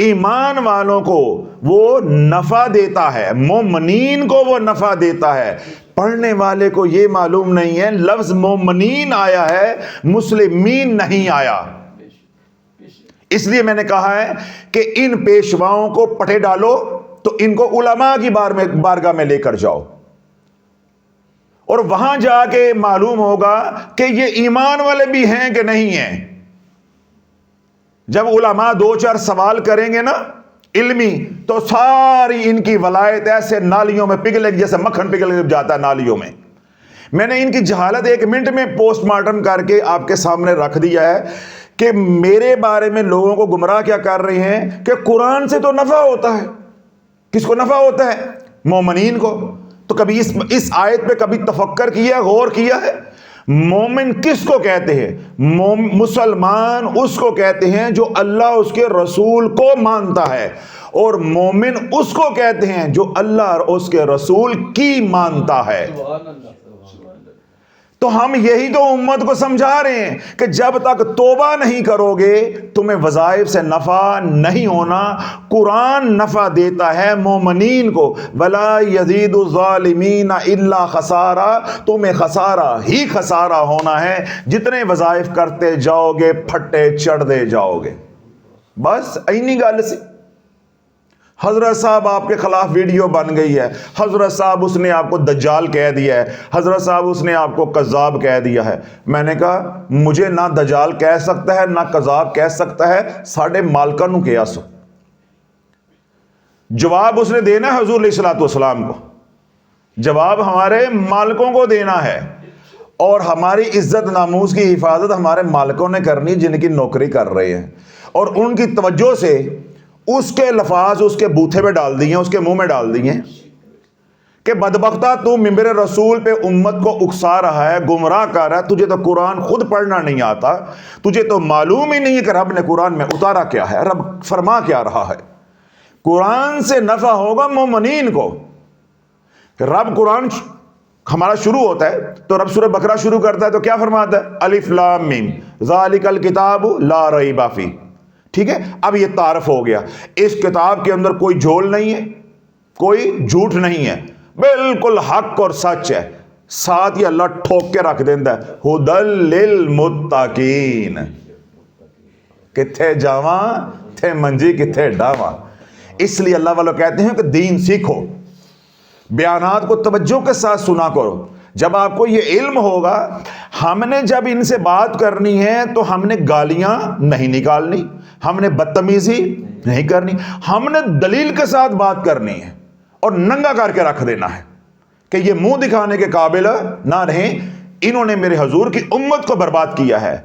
ایمان والوں کو وہ نفع دیتا ہے، مومنین کو وہ نفع دیتا ہے۔ پڑھنے والے کو یہ معلوم نہیں ہے لفظ مومنین آیا ہے، مسلمین نہیں آیا۔ اس لیے میں نے کہا ہے کہ ان پیشواؤں کو پٹے ڈالو تو ان کو علماء کی بارگاہ میں لے کر جاؤ، اور وہاں جا کے معلوم ہوگا کہ یہ ایمان والے بھی ہیں کہ نہیں ہیں۔ جب علماء 2-4 سوال کریں گے نا علمی، تو ساری ان کی ولایت ایسے نالیوں میں پگھلے گی جیسے مکھن پگھل جاتا ہے نالیوں میں۔ میں نے ان کی جہالت 1 منٹ میں پوسٹ مارٹم کر کے آپ کے سامنے رکھ دیا ہے کہ میرے بارے میں لوگوں کو گمراہ کیا کر رہے ہیں کہ قرآن سے تو نفع ہوتا ہے۔ کس کو نفع ہوتا ہے؟ مومنین کو۔ تو کبھی اس آیت پہ کبھی تفکر کیا، غور کیا ہے؟ مومن کس کو کہتے ہیں؟ مسلمان اس کو کہتے ہیں جو اللہ اس کے رسول کو مانتا ہے، اور مومن اس کو کہتے ہیں جو اللہ اور اس کے رسول کی مانتا ہے۔ تو ہم یہی تو امت کو سمجھا رہے ہیں کہ جب تک توبہ نہیں کرو گے تمہیں وظائف سے نفع نہیں ہونا۔ قرآن نفع دیتا ہے مومنین کو، وَلَا يَزِيدُ الظَّالِمِينَ إِلَّا خَسَارًا، تمہیں خسارہ ہی خسارہ ہونا ہے۔ جتنے وظائف کرتے جاؤ گے پھٹے چڑھتے جاؤ گے۔ بس اینی گل سی۔ حضرت صاحب آپ کے خلاف ویڈیو بن گئی ہے، حضرت صاحب اس نے آپ کو دجال کہہ دیا ہے، حضرت صاحب اس نے آپ کو کذاب کہہ دیا ہے۔ میں نے کہا مجھے نہ دجال کہہ سکتا ہے نہ کذاب کہہ سکتا ہے، ساڑھے مالکہ نو کیا سو۔ جواب اس نے دینا ہے حضور علیہ السلام کو، جواب ہمارے مالکوں کو دینا ہے، اور ہماری عزت ناموس کی حفاظت ہمارے مالکوں نے کرنی جن کی نوکری کر رہے ہیں، اور ان کی توجہ سے اس کے لفاظ اس کے بوتھے پہ ڈال دیے، اس کے منہ میں ڈال دیے کہ بدبختہ تو ممبر رسول پہ امت کو اکسا رہا ہے، گمراہ کر رہا ہے، تجھے تو قرآن خود پڑھنا نہیں آتا، تجھے تو معلوم ہی نہیں ہے کہ رب نے قرآن میں اتارا کیا ہے، رب فرما کیا رہا ہے۔ قرآن سے نفع ہوگا مومنین کو۔ رب قرآن ہمارا شروع ہوتا ہے تو رب سورہ بقرہ شروع کرتا ہے تو کیا فرماتا ہے؟ الف لام میم ذالک الکتاب لا ریب فیہ۔ ٹھیک ہے، اب یہ تعارف ہو گیا، اس کتاب کے اندر کوئی جھول نہیں ہے، کوئی جھوٹ نہیں ہے، بالکل حق اور سچ ہے۔ ساتھ ہی اللہ ٹھوک کے رکھ دیتا ہے ھدی للمتقین۔ کتھے جاواں تھے منجی کتھے ڈاواں۔ اس لیے اللہ والوں کہتے ہیں کہ دین سیکھو، بیانات کو توجہ کے ساتھ سنا کرو۔ جب آپ کو یہ علم ہوگا، ہم نے جب ان سے بات کرنی ہے تو ہم نے گالیاں نہیں نکالنی، ہم نے بدتمیزی نہیں کرنی، ہم نے دلیل کے ساتھ بات کرنی ہے اور ننگا کر کے رکھ دینا ہے کہ یہ منہ دکھانے کے قابل نہ رہیں۔ انہوں نے میرے حضور کی امت کو برباد کیا ہے۔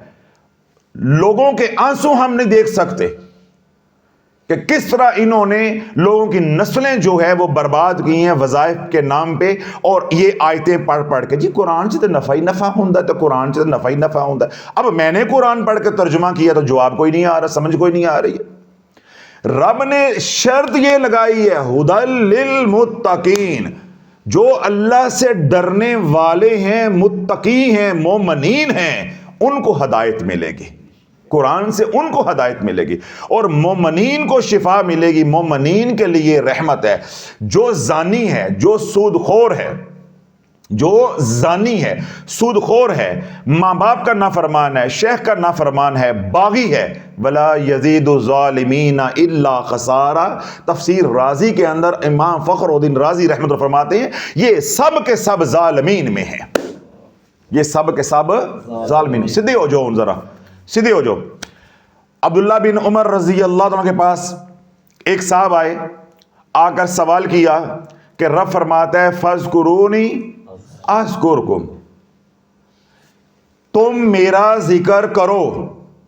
لوگوں کے آنسو ہم نہیں دیکھ سکتے کہ کس طرح انہوں نے لوگوں کی نسلیں جو ہے وہ برباد کی ہیں وظائف کے نام پہ، اور یہ آیتیں پڑھ پڑھ کے جی قرآن سے تو نفع ہی نفع ہوتا ہے، تو قرآن سے تو نفع ہی نفع ہوتا ہے۔ اب میں نے قرآن پڑھ کے ترجمہ کیا تو جواب کوئی نہیں آ رہا، سمجھ کوئی نہیں آ رہی ہے۔ رب نے شرط یہ لگائی ہے ھدی للمتقین، جو اللہ سے ڈرنے والے ہیں، متقی ہیں، مومنین ہیں، ان کو ہدایت ملے گی۔ قرآن سے ان کو ہدایت ملے گی اور مومنین کو شفا ملے گی. مومنین کے لیے رحمت ہے. جو زانی ہے, جو سود خور ہے, جو زانی ہے, سود خور ہے, ماں باپ کا نافرمان ہے, شیخ کا نافرمان ہے, باغی ہے, ولا یزید الظالمین الا خسارا. تفسیر رازی کے اندر امام فخر الدین رازی رحمۃ اللہ فرماتے ہیں یہ سب کے سب ظالمین میں ہیں. یہ سب کے سب ظالمین. سیدھے ہو جاؤ, ذرا سیدھے ہو جاؤ. عبداللہ بن عمر رضی اللہ عنہ کے پاس ایک صاحب آئے, آ کر سوال کیا کہ رب فرماتا ہے فاذکرونی اذکرکم, تم میرا ذکر کرو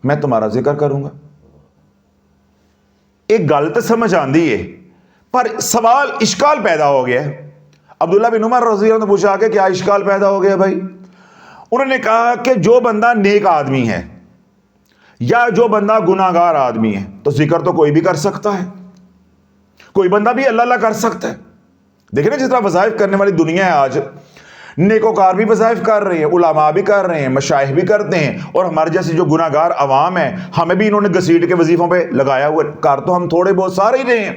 میں تمہارا ذکر کروں گا. ایک گل تو سمجھ آندی ہے پر سوال اشکال پیدا ہو گیا. عبداللہ بن عمر رضی اللہ عنہ نے پوچھا کہ کیا اشکال پیدا ہو گیا بھائی؟ انہوں نے کہا کہ جو بندہ نیک آدمی ہے یا جو بندہ گناہگار آدمی ہے تو ذکر تو کوئی بھی کر سکتا ہے, کوئی بندہ بھی اللہ اللہ کر سکتا ہے. دیکھیں نا جس طرح وظائف کرنے والی دنیا ہے آج, نیکوکار بھی وظائف کر رہے ہیں, علماء بھی کر رہے ہیں, مشائخ بھی کرتے ہیں, اور ہمارے جیسے جو گناہگار عوام ہیں ہمیں بھی انہوں نے گھسیٹ کے وظیفوں پہ لگایا ہوا. کار تو ہم تھوڑے بہت سارے ہی رہے ہیں.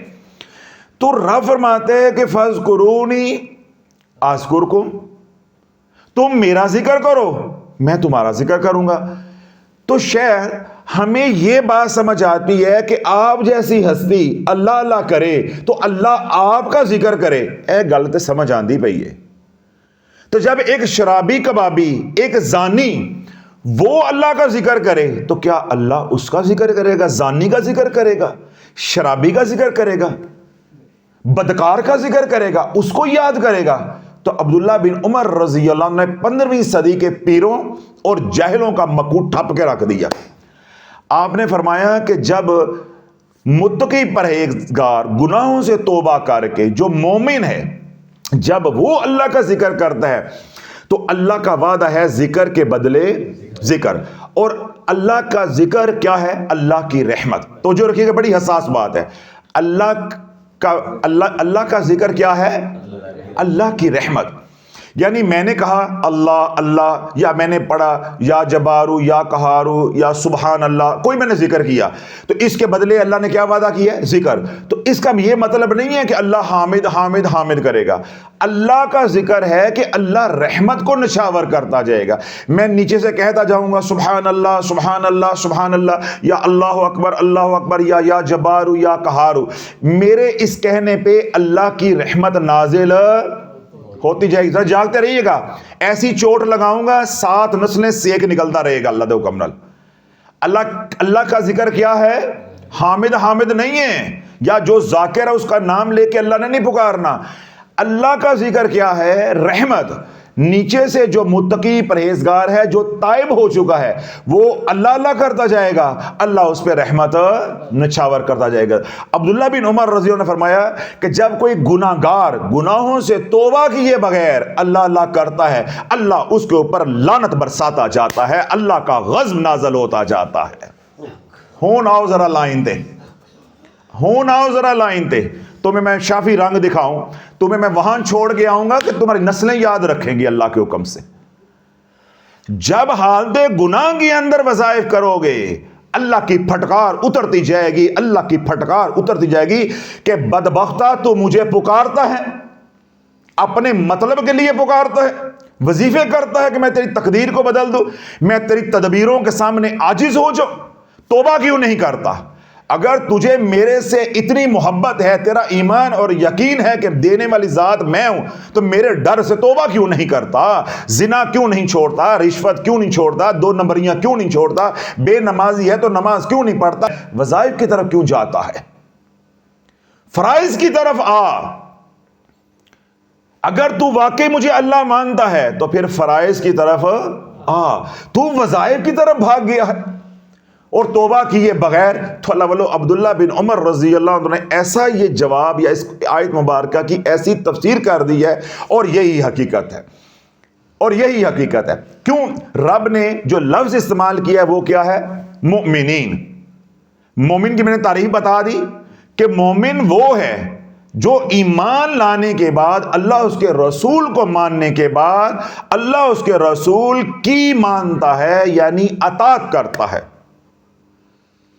تو رب فرماتے ہیں کہ فاذکرونی اذکرکم, تم میرا ذکر کرو میں تمہارا ذکر کروں گا. تو شہر ہمیں یہ بات سمجھ آتی ہے کہ آپ جیسی ہستی اللہ اللہ کرے تو اللہ آپ کا ذکر کرے. اے گل تے سمجھ آندی پئی ہے. تو جب ایک شرابی کبابی, ایک زانی وہ اللہ کا ذکر کرے تو کیا اللہ اس کا ذکر کرے گا, زانی کا ذکر کرے گا, شرابی کا ذکر کرے گا, بدکار کا ذکر کرے گا, اس کو یاد کرے گا؟ تو عبداللہ بن عمر رضی اللہ عنہ نے 15ویں صدی کے پیروں اور جاہلوں کا مکو ٹھپ کے رکھ دیا. آپ نے فرمایا کہ جب متقی پرہیزگار گناہوں سے توبہ کر کے جو مومن ہے جب وہ اللہ کا ذکر کرتا ہے تو اللہ کا وعدہ ہے ذکر کے بدلے ذکر. اور اللہ کا ذکر کیا ہے؟ اللہ کی رحمت. تو جو رکھیے گا بڑی حساس بات ہے. اللہ کا ذکر کیا ہے؟ اللہ کی رحمت. یعنی میں نے کہا اللہ اللہ, یا میں نے پڑھا یا جبارو یا قہارو یا سبحان اللہ, کوئی میں نے ذکر کیا تو اس کے بدلے اللہ نے کیا وعدہ کیا ہے؟ ذکر. تو اس کا یہ مطلب نہیں ہے کہ اللہ حامد حامد حامد کرے گا. اللہ کا ذکر ہے کہ اللہ رحمت کو نچھاور کرتا جائے گا. میں نیچے سے کہتا جاؤں گا سبحان اللہ سبحان اللہ سبحان اللہ, یا اللہ اکبر یا جبارو یا قہارو. میرے اس کہنے پہ اللہ کی رحمت نازل ہوتی جائے گی. ذرا جاگتے رہیے گا, ایسی چوٹ لگاؤں گا 7 نسلیں سیک نکلتا رہے گا اللہ دے حکم نال. اللہ کا ذکر کیا ہے؟ حامد حامد نہیں ہے, یا جو ذاکر ہے اس کا نام لے کے اللہ نے نہیں پکارنا. اللہ کا ذکر کیا ہے؟ رحمت. نیچے سے جو متقی پرہیزگار ہے, جو تائب ہو چکا ہے, وہ اللہ اللہ کرتا جائے گا, اللہ اس پہ رحمت نچھاور کرتا جائے گا. عبداللہ بن عمر رضی اللہ عنہ نے فرمایا کہ جب کوئی گناہگار گناہوں سے توبہ کیے بغیر اللہ اللہ کرتا ہے, اللہ اس کے اوپر لعنت برساتا جاتا ہے, اللہ کا غضب نازل ہوتا جاتا ہے. ہون آؤ ذرا لائن تے, ہون آؤ ذرا لائن تے. تمہیں میں شافی رنگ دکھاؤں, تمہیں میں وہاں چھوڑ کے آؤں گا کہ تمہاری نسلیں یاد رکھیں گی اللہ کے حکم سے. جب حالت گناہ کے اندر وظائف کرو گے اللہ کی پھٹکار اترتی جائے گی, اللہ کی پھٹکار اترتی جائے گی کہ بدبختہ تو مجھے پکارتا ہے, اپنے مطلب کے لیے پکارتا ہے, وظیفے کرتا ہے کہ میں تیری تقدیر کو بدل دوں, میں تیری تدبیروں کے سامنے عاجز ہو جاؤں. توبہ کیوں نہیں کرتا؟ اگر تجھے میرے سے اتنی محبت ہے, تیرا ایمان اور یقین ہے کہ دینے والی ذات میں ہوں, تو میرے ڈر سے توبہ کیوں نہیں کرتا؟ زنا کیوں نہیں چھوڑتا؟ رشوت کیوں نہیں چھوڑتا؟ 2 نمبریاں کیوں نہیں چھوڑتا؟ بے نمازی ہے تو نماز کیوں نہیں پڑھتا؟ وظائف کی طرف کیوں جاتا ہے؟ فرائض کی طرف آ. اگر تو واقعی مجھے اللہ مانتا ہے تو پھر فرائض کی طرف آ. تو وظائف کی طرف بھاگ گیا ہے اور توبہ کیے بغیر. تو اللہ ولو عبداللہ بن عمر رضی اللہ عنہ نے ایسا یہ جواب یا اس آیت مبارکہ کی ایسی تفسیر کر دی ہے, اور یہی حقیقت ہے, اور یہی حقیقت ہے. کیوں رب نے جو لفظ استعمال کیا ہے وہ کیا ہے؟ مؤمنین. مومن کی میں نے تعریف بتا دی کہ مومن وہ ہے جو ایمان لانے کے بعد اللہ اس کے رسول کو ماننے کے بعد اللہ اس کے رسول کی مانتا ہے, یعنی اطاعت کرتا ہے.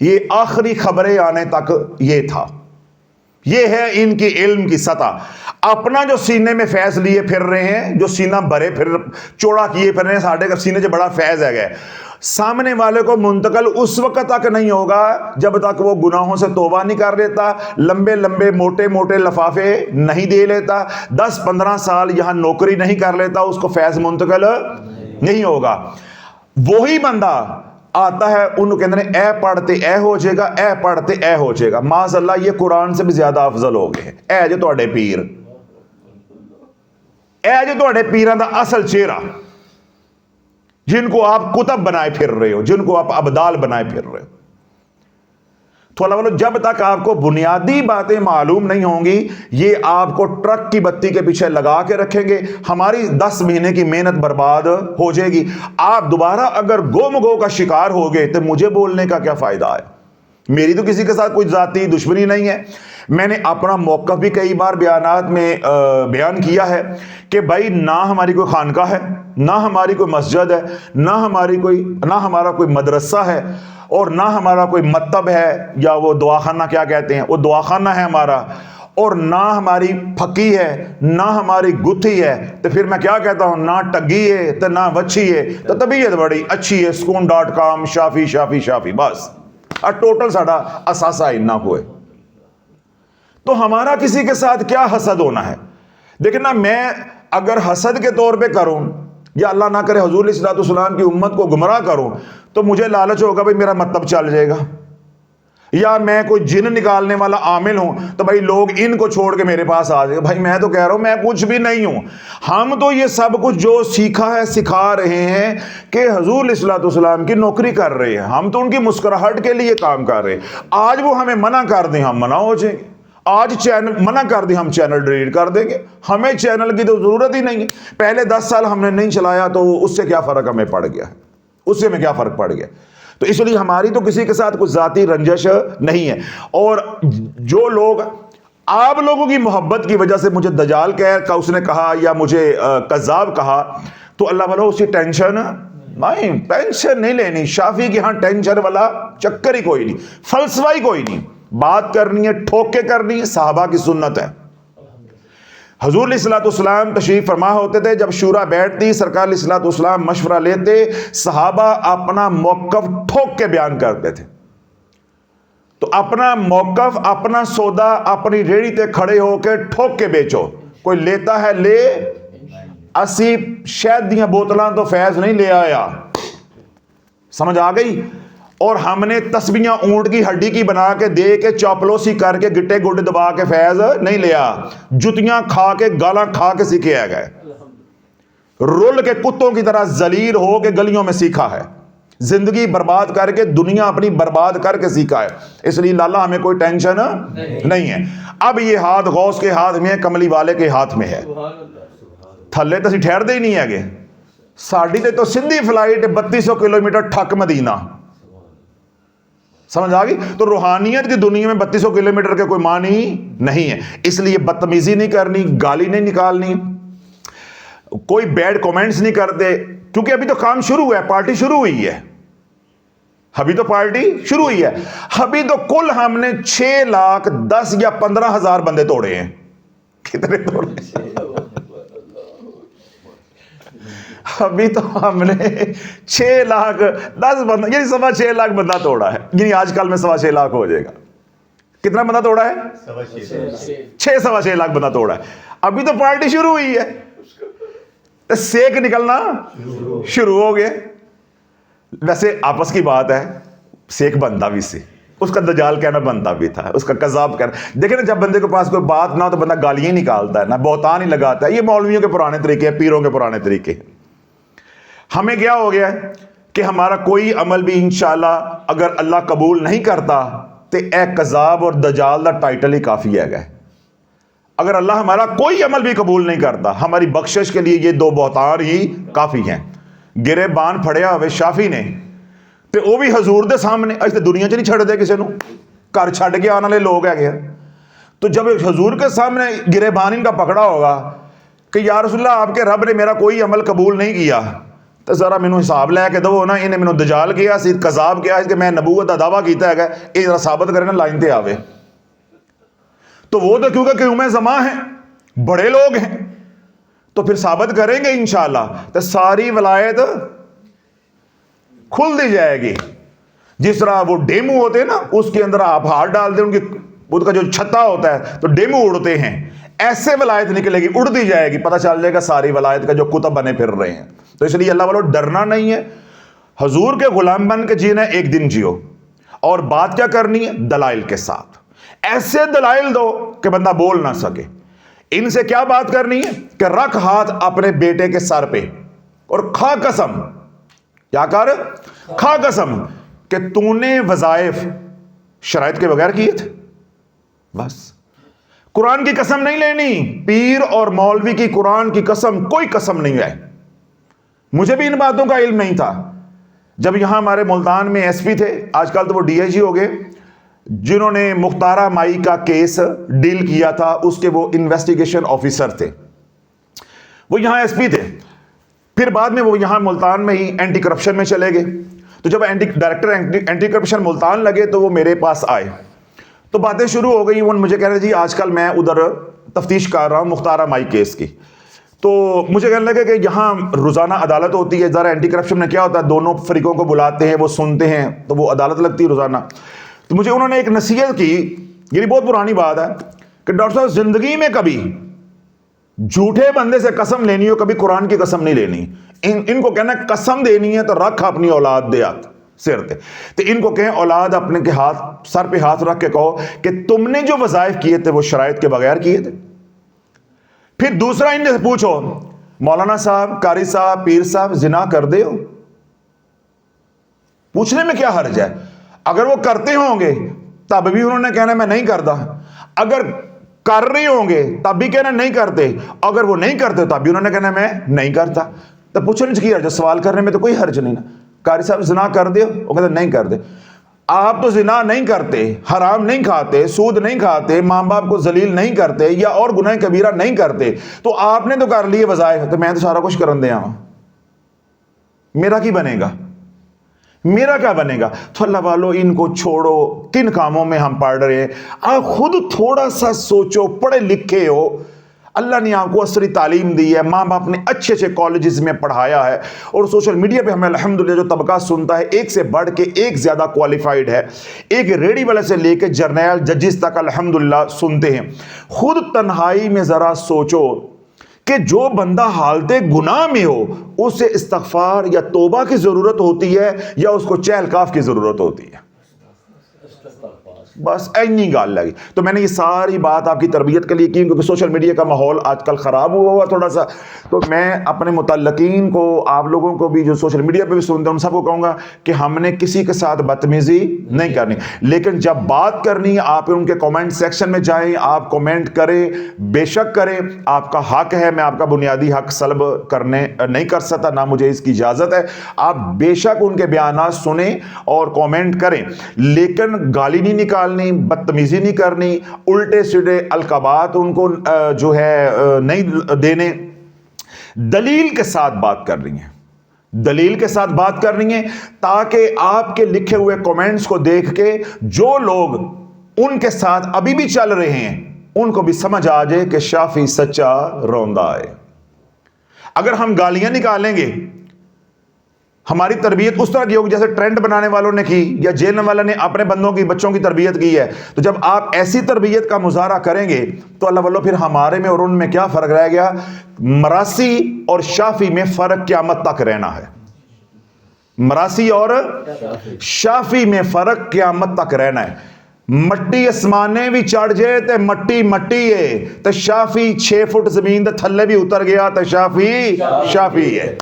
یہ آخری خبریں آنے تک یہ تھا. یہ ہے ان کی علم کی سطح. اپنا جو سینے میں فیض لیے پھر رہے ہیں, جو سینہ بھرے پھر چوڑا کیے پھر رہے ہیں, ساڑھے کا سینے سے بڑا فیض ہے گئے, سامنے والے کو منتقل اس وقت تک نہیں ہوگا جب تک وہ گناہوں سے توبہ نہیں کر لیتا, لمبے لمبے موٹے موٹے لفافے نہیں دے لیتا, 10-15 سال یہاں نوکری نہیں کر لیتا, اس کو فیض منتقل نہیں ہوگا. وہی بندہ آتا ہے, ان کے اندر اے پڑھتے اے ہو جائے گا, اے پڑھتے اے ہو جائے گا. معاذ اللہ یہ قرآن سے بھی زیادہ افضل ہو گئے. اے جو تواڈے پیر, اے جو تواڈے پیراں دا اصل چہرہ, جن کو آپ کتب بنائے پھر رہے ہو, جن کو آپ ابدال بنائے پھر رہے ہو. تو اللہ والو جب تک آپ کو بنیادی باتیں معلوم نہیں ہوں گی, یہ آپ کو ٹرک کی بتی کے پیچھے لگا کے رکھیں گے, ہماری 10 مہینے کی محنت برباد ہو جائے گی. آپ دوبارہ اگر گم گو کا شکار ہو گئے تو مجھے بولنے کا کیا فائدہ ہے؟ میری تو کسی کے ساتھ کوئی ذاتی دشمنی نہیں ہے. میں نے اپنا موقف بھی کئی بار بیانات میں بیان کیا ہے کہ بھائی نہ ہماری کوئی خانقاہ ہے, نہ ہماری کوئی مسجد ہے, نہ ہمارا کوئی مدرسہ ہے, اور نہ ہمارا کوئی مکتب ہے, یا وہ دعاخانہ کیا کہتے ہیں, وہ دعاخانہ ہے ہمارا, اور نہ ہماری پھکی ہے, نہ ہماری گتھی ہے. تو پھر میں کیا کہتا ہوں, نہ ٹگی ہے تو نہ وچھی ہے, تو طبیعت بڑی اچھی ہے, سکون.com شافی شافی شافی, بس ٹوٹل ساڑا اساسہ انہا کو ہے. تو ہمارا کسی کے ساتھ کیا حسد ہونا ہے؟ دیکھیں نا, میں اگر حسد کے طور پہ کروں, یا اللہ نہ کرے حضور علیہ السلام کی امت کو گمراہ کروں, تو مجھے لالچ ہوگا بھائی میرا مطلب چل جائے گا. یا میں کوئی جن نکالنے والا عامل ہوں تو بھائی لوگ ان کو چھوڑ کے میرے پاس آ جائے. بھائی میں تو کہہ رہا ہوں میں کچھ بھی نہیں ہوں. ہم تو یہ سب کچھ جو سیکھا ہے سکھا رہے ہیں کہ حضور علیہ السلام کی نوکری کر رہے ہیں, ہم تو ان کی مسکراہٹ کے لیے کام کر رہے ہیں. آج وہ ہمیں منع کر دیں ہم منع ہو جائیں گے, آج چینل منع کر دیں ہم چینل ڈیلیٹ کر دیں گے. ہمیں چینل کی تو ضرورت ہی نہیں ہے. پہلے 10 سال ہم نے نہیں چلایا تو اس سے کیا فرق ہمیں پڑ گیا, اس سے ہمیں کیا فرق پڑ گیا. تو اس لیے ہماری تو کسی کے ساتھ کوئی ذاتی رنجش نہیں ہے. اور جو لوگ آپ لوگوں کی محبت کی وجہ سے مجھے دجال کہہ اس نے کہا یا مجھے کذاب کہا, تو اللہ والا اسی ٹینشن نہیں لینی. شافی کے ہاں ٹینشن والا چکر ہی کوئی نہیں, فلسفہ ہی کوئی نہیں. بات کرنی ہے ٹھوک کے کرنی ہے, صحابہ کی سنت ہے. حضور علیہ السلام تشریف فرما ہوتے تھے, جب شورا بیٹھتی سرکار علیہ السلام مشورہ لیتے, صحابہ اپنا موقف ٹھوک کے بیان کرتے تھے. تو اپنا موقف, اپنا سودا اپنی ریڑھی تے کھڑے ہو کے ٹھوک کے بیچو. کوئی لیتا ہے لے, 80 شہد دیاں بوتلاں تو فیض نہیں لے آیا. سمجھ آ گئی؟ اور ہم نے تسبیحاں اونٹ کی ہڈی کی بنا کے دے کے چاپلوسی کر کے گٹے گڈ دبا کے فیض نہیں لیا. جتیاں کھا کے گالاں کھا کے سیکھے آ گئے, رول کے کتوں کی طرح ذلیل ہو کے گلیوں میں سیکھا ہے, زندگی برباد کر کے دنیا اپنی برباد کر کے سیکھا ہے. اس لیے لالا ہمیں کوئی ٹینشن نہیں ہے. اب یہ ہاتھ غوث کے ہاتھ میں ہے, کملی والے کے ہاتھ میں ہے. تھلے تو اسی ٹھہر دے ہی نہیں ہے گے. ساڑی تے تو سندھی فلائٹ 3200 کلومیٹر ٹھک مدینہ. سمجھ آگئی؟ تو روحانیت کی دنیا میں 3200 کلومیٹر کے کوئی معنی نہیں ہے. اس لیے بدتمیزی نہیں کرنی, گالی نہیں نکالنی, کوئی بیڈ کومنٹس نہیں کرتے, کیونکہ ابھی تو کام شروع ہے, پارٹی شروع ہوئی ہے. ابھی تو پارٹی شروع ہوئی ہے. ابھی تو کل ہم نے 6,10,000 یا 15,000 بندے توڑے ہیں. کتنے توڑے؟ ابھی تو ہم نے 6,10,000 بندہ, یعنی 6.25 لاکھ بندہ توڑا ہے. یعنی آج کل میں 6.25 لاکھ ہو جائے گا. کتنا بندہ توڑا ہے؟ 6.25 لاکھ بندہ توڑا ہے. ابھی تو پارٹی شروع ہوئی ہے, سیک نکلنا شروع ہو گئے. ویسے آپس کی بات ہے, سیک بندہ بھی سی, اس کا دجال کہنا بنتا بھی تھا, اس کا کذاب کہنا. دیکھیں نا, جب بندے کے پاس کوئی بات نہ ہو تو بندہ گالیاں نکالتا ہے نا, بہتان ہی لگاتا ہے. یہ مولویوں کے پرانے طریقے ہیں, پیروں کے پرانے طریقے ہیں. ہمیں کیا ہو گیا ہے کہ ہمارا کوئی عمل بھی انشاءاللہ اگر اللہ قبول نہیں کرتا تو اے کذاب اور دجال دا ٹائٹل ہی کافی ہے گا. اگر اللہ ہمارا کوئی عمل بھی قبول نہیں کرتا, ہماری بخشش کے لیے یہ 2 بہتان ہی کافی ہیں. گرے بان پھڑیا ہوئے شافی نے تے وہ بھی حضور دے سامنے, اس تے دنیا چ نہیں چھڑ دے کسی نو, گھر چھڑ کے آنے والے لوگ ہے گیا. تو جب حضور کے سامنے گرے بان ان کا پکڑا ہوگا کہ یا رسول اللہ آپ کے رب نے میرا کوئی عمل قبول نہیں کیا, تو ذرا مینوں حساب لے کے دو نا, انہیں مینوں دجال کیا سی, کذاب کیا کہ میں نبوت کا دعویٰ کیتا ہے, یہ ذرا ثابت کرے نا, لائن تے آوے. تو وہ تو کیونکہ قیوم زماں ہیں, بڑے لوگ ہیں, تو پھر ثابت کریں گے انشاءاللہ, تو ساری ولایت کھل دی جائے گی. جس طرح وہ ڈیمو ہوتے ہیں نا, اس کے اندر آپ ہاتھ ڈال دیں, ان کی بدھ کا جو چھتا ہوتا ہے تو ڈیمو اڑتے ہیں, ایسے ولایت نکلے گی, اڑ دی جائے گی, پتہ چل جائے گا ساری ولایت کا جو کتب بنے پھر رہے ہیں. تو اس لیے اللہ والوں ڈرنا نہیں ہے, حضور کے غلام بن کے جینا ہے, ایک دن جیو. اور بات کیا کرنی ہے؟ دلائل کے ساتھ. ایسے دلائل دو کہ بندہ بول نہ سکے. ان سے کیا بات کرنی ہے کہ رکھ ہاتھ اپنے بیٹے کے سر پہ اور کھا قسم. کیا کر؟ کھا قسم کہ تو نے وظائف شرائط کے بغیر کیے تھے. بس قرآن کی قسم نہیں لینی. پیر اور مولوی کی قرآن کی قسم کوئی قسم نہیں ہے. مجھے بھی ان باتوں کا علم نہیں تھا. جب یہاں ہمارے ملتان میں ایس پی تھے, آج کل تو وہ ڈی آئی جی ہو گئے, جنہوں نے مختارہ مائی کا کیس ڈیل کیا تھا, اس کے وہ انویسٹیگیشن آفیسر تھے, وہ یہاں ایس پی تھے. پھر بعد میں وہ یہاں ملتان میں ہی اینٹی کرپشن میں چلے گئے. تو جب ڈائریکٹر اینٹی کرپشن ملتان لگے تو وہ میرے پاس آئے, تو باتیں شروع ہو گئی. وہ مجھے کہہ رہے جی آج کل میں ادھر تفتیش کر رہا ہوں مختارہ مائی کیس کی. تو مجھے کہنے لگے کہ یہاں روزانہ عدالت ہوتی ہے. ذرا اینٹی کرپشن میں کیا ہوتا ہے, دونوں فریقوں کو بلاتے ہیں, وہ سنتے ہیں, تو وہ عدالت لگتی ہے روزانہ. تو مجھے انہوں نے ایک نصیحت کی, یہ بہت پرانی بات ہے, کہ ڈاکٹر صاحب زندگی میں کبھی جھوٹے بندے سے قسم لینی ہو, کبھی قرآن کی قسم نہیں لینی. ان کو کہنا قسم دینی ہے تو رکھ اپنی اولاد دے ہاتھ سر تے. تو ان کو کہیں اولاد اپنے کے ہاتھ سر پہ ہاتھ رکھ کے کہو کہ تم نے جو وظائف کیے تھے وہ شرائط کے بغیر کیے تھے. پھر دوسرا ان سے پوچھو, مولانا صاحب, قاری صاحب, پیر صاحب زنا کر دے ہو؟ پوچھنے میں کیا حرج ہے؟ اگر وہ کرتے ہوں گے تب بھی انہوں نے کہنا میں نہیں کرتا, اگر کر رہے ہوں گے تب بھی کہنا نہیں کرتے, اگر وہ نہیں کرتے تب بھی انہوں نے کہنا میں نہیں کرتا. تو پوچھنے کی حرج ہے؟ سوال کرنے میں تو کوئی حرج نہیں نا. قاری صاحب زنا کر دے ہو؟ وہ کہتے نہیں کر دے. آپ تو زنا نہیں کرتے, حرام نہیں کھاتے, سود نہیں کھاتے, ماں باپ کو ذلیل نہیں کرتے, یا اور گناہ کبیرہ نہیں کرتے, تو آپ نے تو کر لیے وظائف, تو میں تو سارا کچھ کرن دیا ہوں, میرا کی بنے گا, میرا کیا بنے گا؟ تو اللہ والو ان کو چھوڑو. کن کاموں میں ہم پڑھ رہے ہیں؟ آپ خود تھوڑا سا سوچو. پڑھے لکھے ہو, اللہ نے آپ کو عصری تعلیم دی ہے, ماں باپ نے اچھے اچھے کالجز میں پڑھایا ہے, اور سوشل میڈیا پہ ہمیں الحمدللہ جو طبقہ سنتا ہے ایک سے بڑھ کے ایک زیادہ کوالیفائیڈ ہے. ایک ریڈی والے سے لے کے جرنیل ججز تک الحمدللہ سنتے ہیں. خود تنہائی میں ذرا سوچو کہ جو بندہ حالت گناہ میں ہو اسے استغفار یا توبہ کی ضرورت ہوتی ہے یا اس کو چہل کاف کی ضرورت ہوتی ہے؟ بس اینی گال لگی. تو میں نے یہ ساری بات آپ کی تربیت کے لیے کی, کیونکہ سوشل میڈیا کا ماحول آج کل خراب ہوا ہوا تھوڑا سا. تو میں اپنے متعلقین کو, آپ لوگوں کو بھی جو سوشل میڈیا پہ بھی سنتے ہیں, ان سب کو کہوں گا کہ ہم نے کسی کے ساتھ بدتمیزی نہیں کرنی, لیکن جب بات کرنی ہے آپ ان کے کامنٹ سیکشن میں جائیں, آپ کامنٹ کریں, بے شک کریں, آپ کا حق ہے. میں آپ کا بنیادی حق سلب کرنے نہیں کر سکتا, نہ مجھے اس کی اجازت ہے. آپ بے شک ان کے بیانات سنیں اور کامنٹ کریں, لیکن گالی نہیں نکالنی, بدتمیزی نہیں کرنی, الٹے سیدھے القابات ان کو جو ہے نہیں دینے. دلیل کے ساتھ بات کر رہی ہیں, دلیل کے ساتھ بات کر رہی ہیں, تاکہ آپ کے لکھے ہوئے کامنٹس کو دیکھ کے جو لوگ ان کے ساتھ ابھی بھی چل رہے ہیں ان کو بھی سمجھ آ جائے کہ شافی سچا روندہ ہے. اگر ہم گالیاں نکالیں گے, ہماری تربیت اس طرح کی ہوگی جیسے ٹرینڈ بنانے والوں نے کی یا جیل والا نے اپنے بندوں کی, بچوں کی تربیت کی ہے. تو جب آپ ایسی تربیت کا مظاہرہ کریں گے تو اللہ واللہ پھر ہمارے میں اور ان میں کیا فرق رہ گیا؟ مراسی اور شافی میں فرق قیامت تک رہنا ہے. مراسی اور شافی میں فرق قیامت تک رہنا ہے. مٹی اسمانے بھی چڑھ جائے تے مٹی مٹی ہے, تے شافی 6 فٹ زمین دے تھلے بھی اتر گیا تے شافی شافی ہے.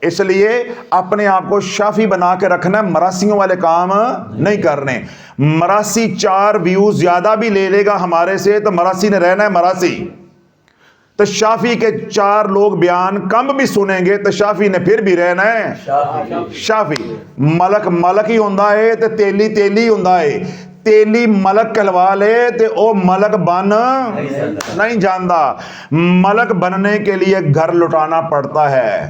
اس لیے اپنے آپ کو شافی بنا کے رکھنا ہے, مراسیوں والے کام نہیں کرنے. مراسی 4 ویوز زیادہ بھی لے لے گا ہمارے سے تو مراسی نے رہنا ہے مراسی. تو شافی کے 4 لوگ بیان کم بھی سنیں گے تو شافی نے پھر بھی رہنا ہے شافی. ملک ملک ہی ہوندا ہے تے تیلی تیلی ہوندا ہے. تیلی ملک کہلوا لے تے او ملک بن نہیں جاندا. ملک بننے کے لیے گھر لٹانا پڑتا ہے.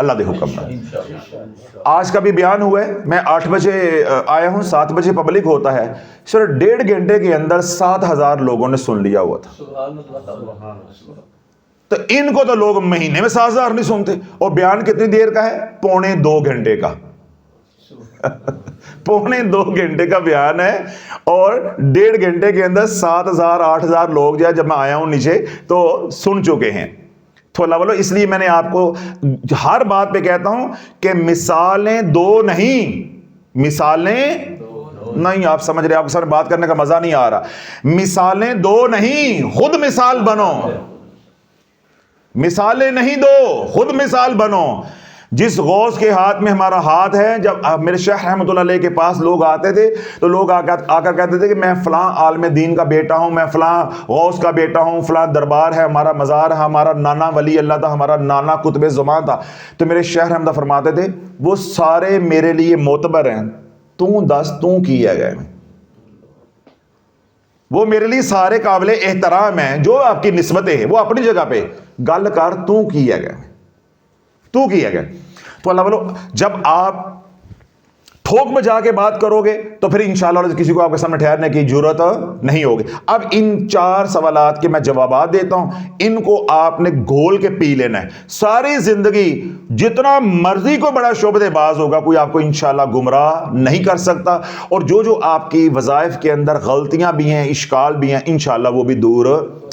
اللہ دے حکم میں. آج کا بھی بیان ہوا ہے, میں 8 بجے آیا ہوں, 7 بجے پبلک ہوتا ہے, صرف 1.5 گھنٹے کے اندر 7,000 لوگوں نے سن لیا ہوا تھا. تو ان کو تو لوگ مہینے میں 7,000 نہیں سنتے, اور بیان کتنی دیر کا ہے؟ 1.25 گھنٹے کا. 1.25 گھنٹے کا بیان ہے, اور 1.5 گھنٹے کے اندر 7,000 8,000 لوگ جو ہے, جب میں آیا ہوں نیچے تو سن چکے ہیں. تو اللہ والو, اس لیے میں نے آپ کو ہر بات پہ کہتا ہوں کہ مثالیں دو نہیں, مثالیں نہیں, آپ سمجھ رہے, آپ کے سامنے بات کرنے کا مزہ نہیں آ رہا. مثالیں دو نہیں, خود مثال بنو. مثالیں نہیں دو, خود مثال بنو. جس غوث کے ہاتھ میں ہمارا ہاتھ ہے, جب میرے شیخ رحمۃ اللہ علیہ کے پاس لوگ آتے تھے تو لوگ آ کر کہتے تھے کہ میں فلاں عالم دین کا بیٹا ہوں, میں فلاں غوث کا بیٹا ہوں, فلاں دربار ہے, ہمارا مزار ہے, ہمارا نانا ولی اللہ تھا, ہمارا نانا قطب زمان تھا. تو میرے شیخ رحمۃ اللہ فرماتے تھے وہ سارے میرے لیے معتبر ہیں, تو دس تو کیا گئے, وہ میرے لیے سارے قابل احترام ہیں. جو آپ کی نسبتیں ہیں وہ اپنی جگہ پہ, گل کر تو کیا گئے, تو کیا گئے. تو اللہ والو, جب آپ ٹھوک میں جا کے بات کرو گے تو پھر انشاءاللہ کسی کو آپ کے سامنے ٹھہرنے کی ضرورت نہیں ہوگی. اب ان 4 سوالات کے میں جوابات دیتا ہوں, ان کو آپ نے گھول کے پی لینا ہے. ساری زندگی جتنا مرضی کو بڑا شعبدے باز ہوگا, کوئی آپ کو انشاءاللہ گمراہ نہیں کر سکتا, اور جو آپ کی وظائف کے اندر غلطیاں بھی ہیں, اشکال بھی ہیں, انشاءاللہ وہ بھی دور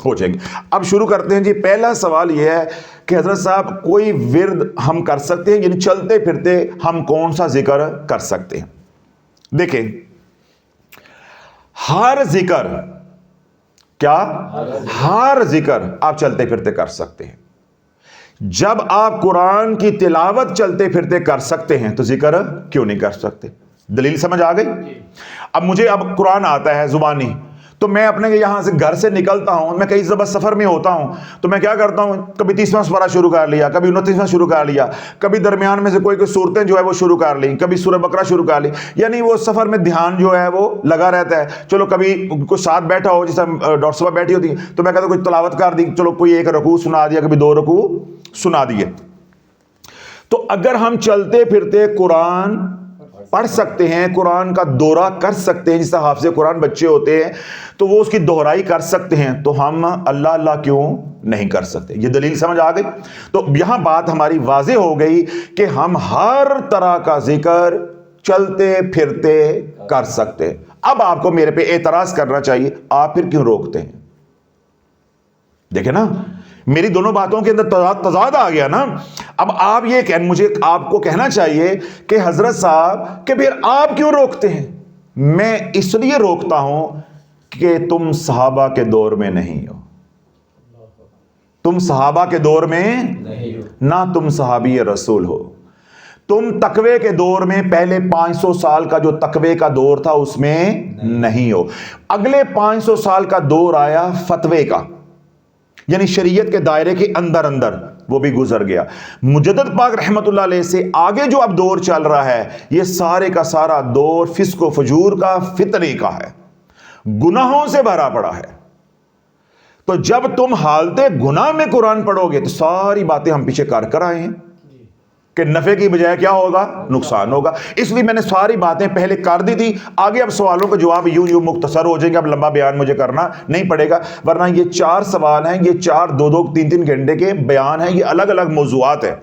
ہو جائیں گے. اب شروع کرتے ہیں جی. پہلا سوال یہ ہے کہ حضرت صاحب کوئی ورد ہم کر سکتے ہیں, یعنی چلتے پھرتے ہم کون سا ذکر کر سکتے ہیں؟ دیکھیں, ہر ذکر, کیا ہر ذکر آپ چلتے پھرتے کر سکتے ہیں. جب آپ قرآن کی تلاوت چلتے پھرتے کر سکتے ہیں تو ذکر کیوں نہیں کر سکتے؟ دلیل سمجھ آ گئی؟ اب مجھے قرآن آتا ہے زبانی, تو میں اپنے یہاں سے گھر سے نکلتا ہوں, میں کئی زبر سفر میں ہوتا ہوں, تو میں کیا کرتا ہوں, کبھی 30واں سپارہ شروع کر لیا, کبھی 29واں شروع کر لیا, کبھی درمیان میں سے کوئی صورتیں جو ہے وہ شروع کر لیں, کبھی سورہ بقرہ شروع کر لی. یعنی وہ سفر میں دھیان جو ہے وہ لگا رہتا ہے. چلو کبھی کوئی ساتھ بیٹھا ہو, جیسے ڈاکٹر صاحب بیٹھی ہوتی تو میں کہتا ہوں کوئی تلاوت کر دی, چلو کوئی 1 رکوع سنا دیا, کبھی 2 رکوع سنا دیے. تو اگر ہم چلتے پھرتے قرآن پڑھ سکتے ہیں, قرآن کا دورہ کر سکتے ہیں, جس طرح حافظ قرآن بچے ہوتے ہیں تو وہ اس کی دہرائی کر سکتے ہیں, تو ہم اللہ اللہ کیوں نہیں کر سکتے؟ یہ دلیل سمجھ آ گئی. تو یہاں بات ہماری واضح ہو گئی کہ ہم ہر طرح کا ذکر چلتے پھرتے کر سکتے ہیں. اب آپ کو میرے پہ اعتراض کرنا چاہیے, آپ پھر کیوں روکتے ہیں؟ دیکھیں نا, میری دونوں باتوں کے اندر تضاد آ گیا نا. اب آپ یہ مجھے آپ کو کہنا چاہیے کہ حضرت صاحب کہ پھر آپ کیوں روکتے ہیں؟ میں اس لیے روکتا ہوں کہ تم صحابہ کے دور میں نہیں ہو. تم صحابہ کے دور میں نہ تم صحابی رسول ہو. تم تقوی کے دور میں, پہلے 500 سال کا جو تقوی کا دور تھا اس میں نہیں ہو. اگلے 500 سال کا دور آیا فتوے کا, یعنی شریعت کے دائرے کے اندر اندر, وہ بھی گزر گیا. مجدد پاک رحمت اللہ علیہ سے آگے جو اب دور چل رہا ہے, یہ سارے کا سارا دور فسق و فجور کا, فتنے کا ہے, گناہوں سے بھرا پڑا ہے. تو جب تم حالت گناہ میں قرآن پڑھو گے تو ساری باتیں ہم پیچھے کر آئے ہیں کہ نفع کی بجائے کیا ہوگا, نقصان ہوگا. اس لیے میں نے ساری باتیں پہلے کر دی تھی. آگے اب سوالوں کا جواب یوں مختصر ہو جائیں گے, اب لمبا بیان مجھے کرنا نہیں پڑے گا, ورنہ یہ 4 سوال ہیں, یہ 4 2 3 گھنٹے کے بیان ہیں, یہ الگ الگ موضوعات ہیں.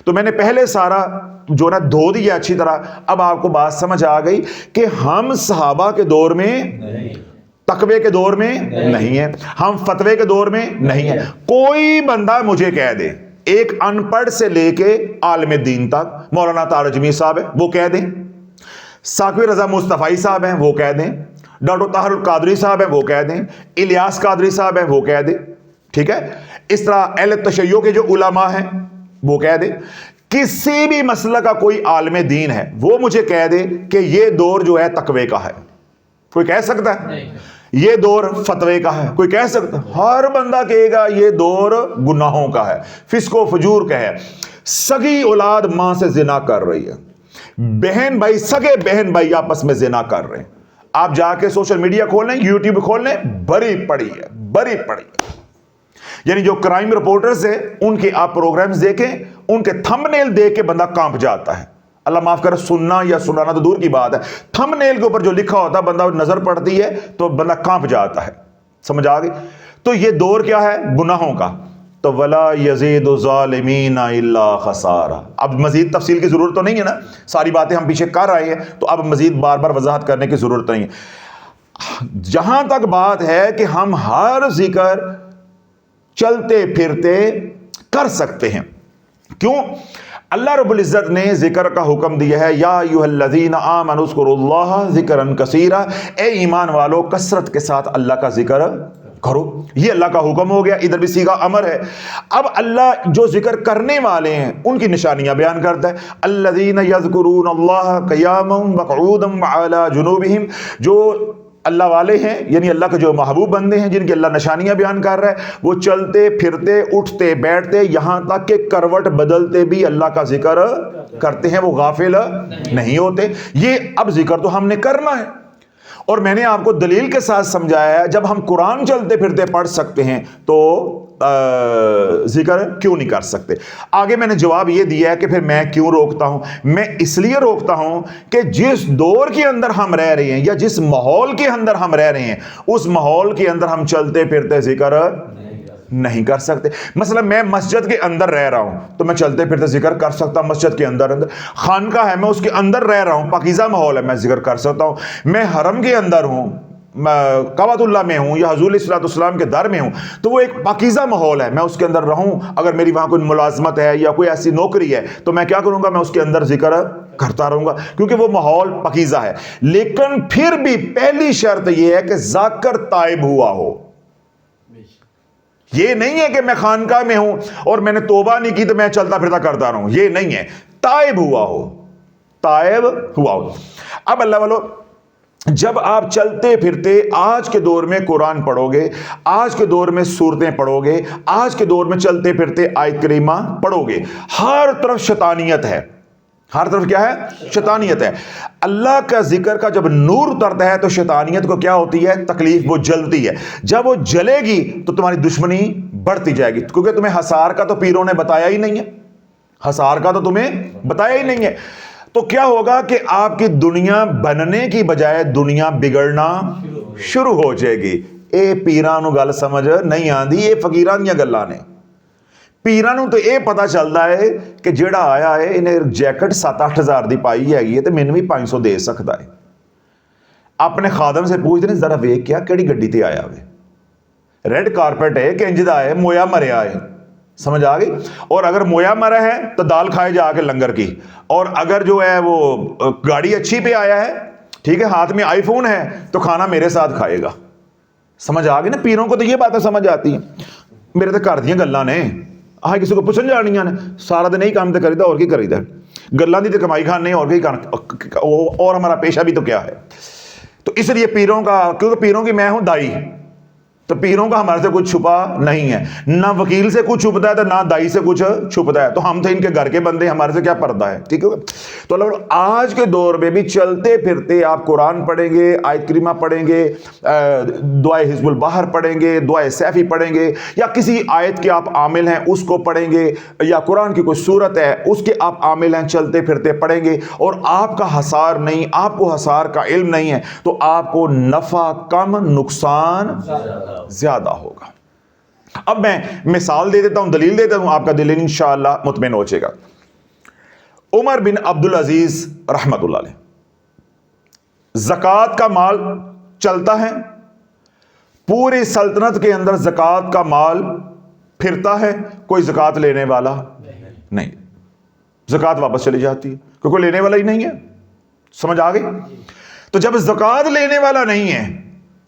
تو میں نے پہلے سارا جو نا دھو دیا اچھی طرح. اب آپ کو بات سمجھ آ گئی کہ ہم صحابہ کے دور میں تقوی کے دور میں نہیں ہیں, ہم فتوے کے دور میں نہیں ہیں. کوئی بندہ مجھے کہہ دے, ایک ان پڑھ سے لے کے عالم دین تک, مولانا تارجمی صاحب ہیں وہ کہہ دیں, ساقوی رضا مصطفی صاحب ہیں وہ کہہ دیں, ڈاکٹر طاہر القادری صاحب ہیں وہ کہہ دیں, الیاس قادری صاحب ہیں وہ کہہ دیں, ٹھیک ہے, اس طرح اہل تشیع کے جو علماء ہیں وہ کہہ دیں. کسی بھی مسئلہ کا کوئی عالم دین ہے وہ مجھے کہہ دے کہ یہ دور جو ہے تقوی کا ہے. کوئی کہہ سکتا ہے؟ یہ دور فتوے کا ہے؟ کوئی کہہ سکتا؟ ہر بندہ کہے گا یہ دور گناہوں کا ہے, فسق و فجور کا ہے. سگی اولاد ماں سے زنا کر رہی ہے, بہن بھائی, سگے بہن بھائی آپس میں زنا کر رہے ہیں. آپ جا کے سوشل میڈیا کھول لیں, یوٹیوب کھول لیں, بری پڑی ہے. یعنی جو کرائم رپورٹرز ہیں ان کے آپ پروگرامز دیکھیں, ان کے تھمبنیل دیکھ کے بندہ کانپ جاتا ہے. اللہ معاف کرے, سننا یا سنانا تو دور کی بات ہے, تھمبنیل کے اوپر جو لکھا ہوتا ہے بندہ نظر پڑتی ہے تو بندہ کانپ جاتا ہے. سمجھ آ گئی؟ تو یہ دور کیا ہے؟ گناہوں کا. تو ولا یزید الظالمین الا خسارا. اب مزید تفصیل کی ضرورت تو نہیں ہے نا, ساری باتیں ہم پیچھے کر رہے ہیں, تو اب مزید بار بار وضاحت کرنے کی ضرورت نہیں ہے. جہاں تک بات ہے کہ ہم ہر ذکر چلتے پھرتے کر سکتے ہیں. کیوں؟ اللہ رب العزت نے ذکر کا حکم دیا ہے, یا ایھا الذین آمنوا اذکروا اللہ ذکرا کثیرا, اے ایمان والو کثرت کے ساتھ اللہ کا ذکر کرو. یہ اللہ کا حکم ہو گیا, ادھر بھی صیغہ امر ہے. اب اللہ جو ذکر کرنے والے ہیں ان کی نشانیاں بیان کرتا ہے. الذین یذکرون اللہ قیاما وقعودا وعلی جنوبہم, جو اللہ والے ہیں یعنی اللہ کے جو محبوب بندے ہیں جن کی اللہ نشانیاں بیان کر رہا ہے, وہ چلتے پھرتے اٹھتے بیٹھتے یہاں تک کہ کروٹ بدلتے بھی اللہ کا ذکر کرتے ہیں, وہ غافل نہیں ہوتے. یہ اب ذکر تو ہم نے کرنا ہے, اور میں نے آپ کو دلیل کے ساتھ سمجھایا ہے جب ہم قرآن چلتے پھرتے پڑھ سکتے ہیں تو ذکر کیوں نہیں کر سکتے. آگے میں نے جواب یہ دیا ہے کہ پھر میں کیوں روکتا ہوں. میں اس لیے روکتا ہوں کہ جس دور کے اندر ہم رہ رہے ہیں یا جس ماحول کے اندر ہم رہ رہے ہیں اس ماحول کے اندر ہم چلتے پھرتے ذکر نہیں کر سکتے. مثلا میں مسجد کے اندر رہ رہا ہوں تو میں چلتے پھرتے ذکر کر سکتا ہوں. مسجد کے اندر خانقاہ ہے, میں اس کے اندر رہ رہا ہوں, پاکیزہ ماحول ہے, میں ذکر کر سکتا ہوں. میں حرم کے اندر ہوں, کعبۃ اللہ میں ہوں یا حضور علیہ السلام کے در میں ہوں, تو وہ ایک پاکیزہ ماحول ہے, میں اس کے اندر رہوں. اگر میری وہاں کوئی ملازمت ہے یا کوئی ایسی نوکری ہے تو میں کیا کروں گا, میں اس کے اندر ذکر کرتا رہوں گا کیونکہ وہ ماحول پاکیزہ ہے. لیکن پھر بھی پہلی شرط یہ ہے کہ ذاکر تائب ہوا ہو. یہ نہیں ہے کہ میں خانقاہ میں ہوں اور میں نے توبہ نہیں کی تو میں چلتا پھرتا کرتا رہوں, یہ نہیں ہے. تائب ہوا ہو, تائب ہوا ہو. اب اللہ والو, جب آپ چلتے پھرتے آج کے دور میں قرآن پڑھو گے, آج کے دور میں سورتیں پڑھو گے, آج کے دور میں چلتے پھرتے آیت کریمہ پڑھو گے, ہر طرف شیطانیت ہے. ہر طرف کیا ہے؟ شیطانیت ہے. اللہ کا ذکر کا جب نور اترتا ہے تو شیطانیت کو کیا ہوتی ہے؟ تکلیف, وہ جلتی ہے. جب وہ جلے گی تو تمہاری دشمنی بڑھتی جائے گی, کیونکہ تمہیں حصار کا تو پیروں نے بتایا ہی نہیں ہے, حصار کا تو تمہیں بتایا ہی نہیں ہے. تو کیا ہوگا کہ آپ کی دنیا بننے کی بجائے دنیا بگڑنا شروع ہو جائے گی. اے پیرانو گل سمجھ نہیں آندی, یہ فقیران دیا گلاں نے. پیرانو تو یہ پتا چلتا ہے کہ جیڑا آیا ہے انہیں جیکٹ 7-8 ہزار دی پائی ہے تو مینوں بھی 500 دے سکتا ہے. اپنے خادم سے پوچھتے ہیں ذرا ویکھ کیا کیڑی گڈی تے آیا ہوئے, ریڈ کارپیٹ ہے کہ انج دا ہے, مویا مریا ہے. سمجھ آ گئی؟ اور اگر مویا مرا ہے تو دال کھائے جا کے لنگر کی, اور اگر جو ہے وہ گاڑی اچھی پہ آیا ہے, ٹھیک ہے, ہاتھ میں آئی فون ہے تو کھانا میرے ساتھ کھائے گا. سمجھ آ گئی نا؟ پیروں کو تو یہ باتیں سمجھ آتی ہیں. میرے تو گھر دیاں گلاں نے, آہ کسی کو پوچھن جانیاں نے, سارا دن یہی کام تو کریدا, اور کی کریدا, گلاں دی تے کمائی کھانے اور کی اور ہمارا پیشہ بھی تو کیا ہے. تو اس لیے پیروں کا, کیونکہ پیروں کی میں ہوں دائی, تو پیروں کا ہمارے سے کچھ چھپا نہیں ہے. نہ وکیل سے کچھ چھپتا ہے تو نہ دائی سے کچھ چھپتا ہے. تو ہم تھے ان کے گھر کے بندے, ہمارے سے کیا پردہ ہے. ٹھیک ہے. تو اللہ آج کے دور میں بھی چلتے پھرتے آپ قرآن پڑھیں گے, آیت کریمہ پڑھیں گے, دعائے حزب البحر پڑھیں گے, دعائے سیفی پڑھیں گے, یا کسی آیت کے آپ عامل ہیں اس کو پڑھیں گے, یا قرآن کی کوئی صورت ہے اس کے آپ عامل ہیں, چلتے پھرتے پڑھیں گے, اور آپ کا حصار نہیں, آپ کو حصار کا علم نہیں ہے, تو آپ کو نفع کم, نقصان زیادہ ہوگا. اب میں مثال دے دیتا ہوں, دلیل دے دیتا ہوں, آپ کا دل انشاءاللہ مطمئن ہو جائے گا. عمر بن عبدالعزیز رحمت اللہ علیہ, زکوٰۃ کا مال چلتا ہے, پوری سلطنت کے اندر زکوٰۃ کا مال پھرتا ہے, کوئی زکوٰۃ لینے والا نہیں, زکوٰۃ واپس چلی جاتی ہے کیونکہ کوئی لینے والا ہی نہیں ہے. سمجھ آ گئی؟ تو جب زکوٰۃ لینے والا نہیں ہے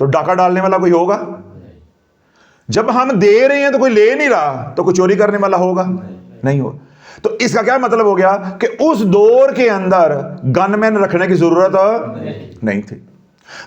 تو ڈاکہ ڈالنے والا کوئی ہوگا؟ جب ہم دے رہے ہیں تو کوئی لے نہیں رہا تو کوئی چوری کرنے والا ہوگا؟ نہیں ہوگا. تو اس کا کیا مطلب ہو گیا کہ اس دور کے اندر گن مین رکھنے کی ضرورت نہیں تھی.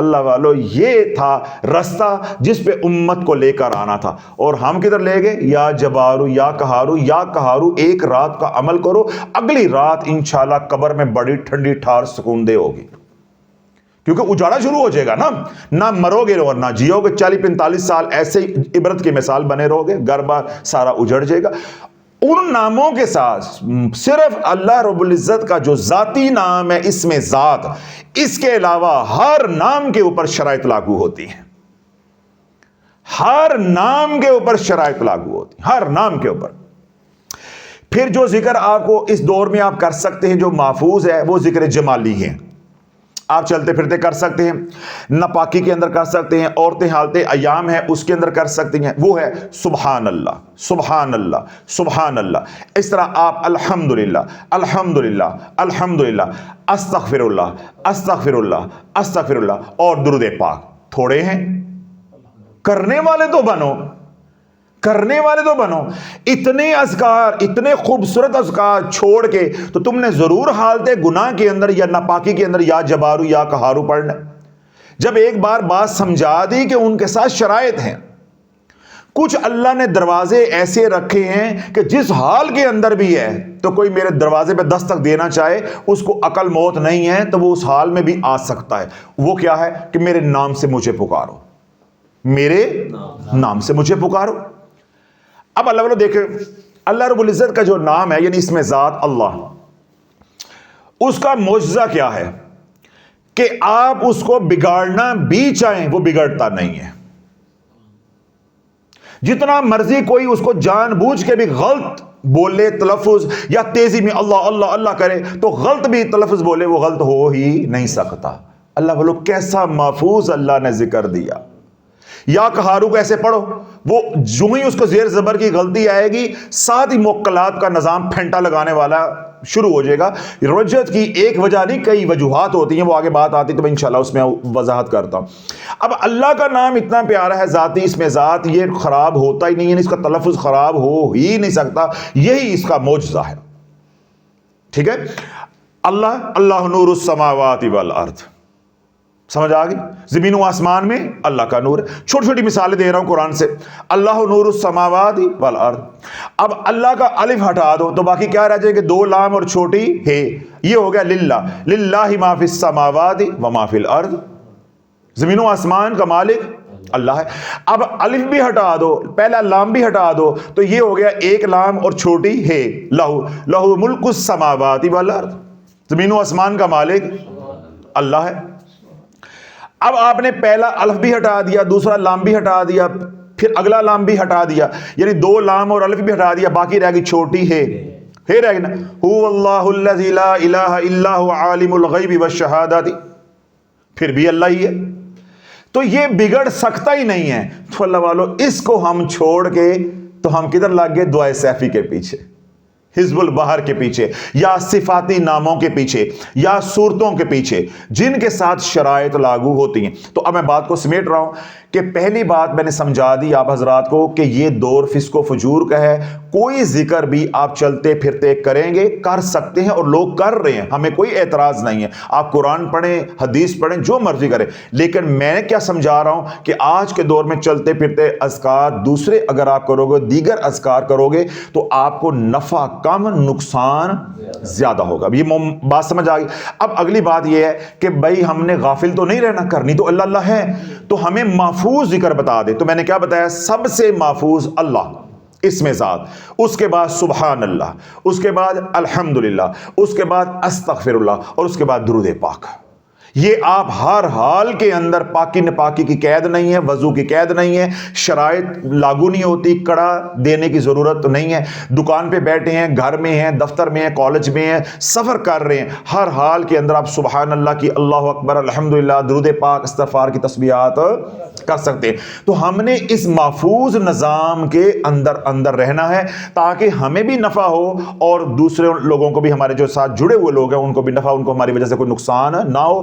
اللہ والو یہ تھا راستہ جس پہ امت کو لے کر آنا تھا، اور ہم کدھر لے گئے؟ یا جبارو یا کہارو، ایک رات کا عمل کرو، اگلی رات انشاءاللہ قبر میں بڑی ٹھنڈی ٹھار سکون دہ ہوگی، کیونکہ اجاڑا شروع ہو جائے گا نا، نہ مرو گے اور نہ جیو گے، 40-45 سال ایسے ہی عبرت کی مثال بنے رہو گے، گھر بار سارا اجڑ جائے گا۔ ان ناموں کے ساتھ صرف اللہ رب العزت کا جو ذاتی نام ہے اسم ذات، اس کے علاوہ ہر نام کے اوپر شرائط لاگو ہوتی ہیں، ہر نام کے اوپر شرائط لاگو ہوتی ہیں، ہر نام کے اوپر۔ پھر جو ذکر آپ کو اس دور میں آپ کر سکتے ہیں جو محفوظ ہے، وہ ذکر جمالی ہے، آپ چلتے پھرتے کر سکتے ہیں، ناپاکی کے اندر کر سکتے ہیں، عورتیں حالت ایام ہے اس کے اندر کر سکتے ہیں، وہ ہے سبحان اللہ سبحان اللہ سبحان اللہ۔ اس طرح آپ الحمدللہ الحمدللہ الحمدللہ، استغفر اللہ استغفر اللہ استغفر اللہ، اور درود پاک۔ تھوڑے ہیں، کرنے والے تو بنو، کرنے والے تو بنو۔ اتنے اذکار، اتنے خوبصورت اذکار چھوڑ کے تو تم نے ضرور حالت گناہ کے اندر یا ناپاکی کے اندر یا جبارو یا کہارو پڑھنا۔ جب ایک بار بات سمجھا دی کہ ان کے ساتھ شرائط ہیں، کچھ اللہ نے دروازے ایسے رکھے ہیں کہ جس حال کے اندر بھی ہے تو کوئی میرے دروازے پہ دستک دینا چاہے، اس کو عقل موت نہیں ہے تو وہ اس حال میں بھی آ سکتا ہے۔ وہ کیا ہے کہ میرے نام سے مجھے پکارو، میرے نام سے مجھے پکارو۔ اب اللہ والو دیکھیں، اللہ رب العزت کا جو نام ہے، یعنی اس میں ذات اللہ، اس کا معجزہ کیا ہے کہ آپ اس کو بگاڑنا بھی چاہیں وہ بگڑتا نہیں ہے۔ جتنا مرضی کوئی اس کو جان بوجھ کے بھی غلط بولے تلفظ، یا تیزی میں اللہ اللہ اللہ کرے تو غلط بھی تلفظ بولے، وہ غلط ہو ہی نہیں سکتا۔ اللہ والو کیسا محفوظ اللہ نے ذکر دیا۔ یا کہارو کو ایسے پڑھو، وہ جو ہی اس کو زیر زبر کی غلطی آئے گی، ساتھ ہی موکلات کا نظام پھینٹا لگانے والا شروع ہو جائے گا۔ رجت کی ایک وجہ نہیں، کئی وجوہات ہوتی ہیں، وہ آگے بات آتی تو میں انشاءاللہ اس میں وضاحت کرتا ہوں۔ اب اللہ کا نام اتنا پیارا ہے، ذاتی اس میں ذات، یہ خراب ہوتا ہی نہیں ہے، اس کا تلفظ خراب ہو ہی نہیں سکتا، یہی اس کا معجزہ ہے۔ ٹھیک ہے، اللہ اللہ نور السماوات والارض، سمجھ آ گئی؟ زمین و آسمان میں اللہ کا نور ہے۔ چھوٹی چھوٹی مثالیں دے رہا ہوں قرآن سے۔ اللہ نور السماوات والارض، اب اللہ کا الف ہٹا دو تو باقی کیا رہ جائے گا؟ دو لام اور چھوٹی ہے، یہ ہو گیا للہ، للہ ما فی السماوات و ما فی الارض، زمین و آسمان کا مالک اللہ ہے۔ اب الف بھی ہٹا دو، پہلا لام بھی ہٹا دو تو یہ ہو گیا ایک لام اور چھوٹی ہے، لہو لہو ملک السماوات والارض، زمین و آسمان کا مالک اللہ ہے۔ اب آپ نے پہلا الف بھی ہٹا دیا، دوسرا لام بھی ہٹا دیا، پھر اگلا لام بھی ہٹا دیا، یعنی دو لام اور الف بھی ہٹا دیا، باقی رہ گئی چھوٹی ہے رہ گئی نا، هو اللہ الذی لا الہ الا هو عالم الغیب والشہادۃ، پھر بھی اللہ ہی ہے، تو یہ بگڑ سکتا ہی نہیں ہے۔ تو اللہ والو اس کو ہم چھوڑ کے تو ہم کدھر لگ گئے؟ دعائے سیفی کے پیچھے، حزب البحر کے پیچھے، یا صفاتی ناموں کے پیچھے، یا صورتوں کے پیچھے جن کے ساتھ شرائط لاگو ہوتی ہیں۔ تو اب میں بات کو سمیٹ رہا ہوں کہ پہلی بات میں نے سمجھا دی آپ حضرات کو کہ یہ دور فسق و فجور کا ہے، کوئی ذکر بھی آپ چلتے پھرتے کریں گے، کر سکتے ہیں، اور لوگ کر رہے ہیں، ہمیں کوئی اعتراض نہیں ہے، آپ قرآن پڑھیں، حدیث پڑھیں، جو مرضی کریں، لیکن میں کیا سمجھا رہا ہوں کہ آج کے دور میں چلتے پھرتے اذکار دوسرے اگر آپ کرو گے، دیگر اذکار کرو گے تو آپ کو نفع کم، نقصان زیادہ ہوگا۔ اب یہ بات سمجھ آ گئی۔ اب اگلی بات یہ ہے کہ بھائی ہم نے غافل تو نہیں رہنا، کرنی تو اللہ اللہ ہے، تو ہمیں محفوظ ذکر بتا دے۔ تو میں نے کیا بتایا؟ سب سے محفوظ اللہ، اس میں ذات، اس کے بعد سبحان اللہ، اس کے بعد الحمدللہ، اس کے بعد استغفر اللہ، اور اس کے بعد درود پاک۔ یہ آپ ہر حال کے اندر، پاکی نپاکی کی قید نہیں ہے، وضو کی قید نہیں ہے، شرائط لاگو نہیں ہوتی، کڑا دینے کی ضرورت نہیں ہے، دکان پہ بیٹھے ہیں، گھر میں ہیں، دفتر میں ہیں، کالج میں ہیں، سفر کر رہے ہیں، ہر حال کے اندر آپ سبحان اللہ کی، اللہ اکبر، الحمدللہ، درود پاک، استغفار کی تسبیحات کر سکتے ہیں۔ تو ہم نے اس محفوظ نظام کے اندر رہنا ہے تاکہ ہمیں بھی نفع ہو اور دوسرے لوگوں کو بھی، ہمارے جو ساتھ جڑے ہوئے لوگ ہیں ان کو بھی نفع، ان کو ہماری وجہ سے کوئی نقصان نہ ہو۔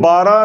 12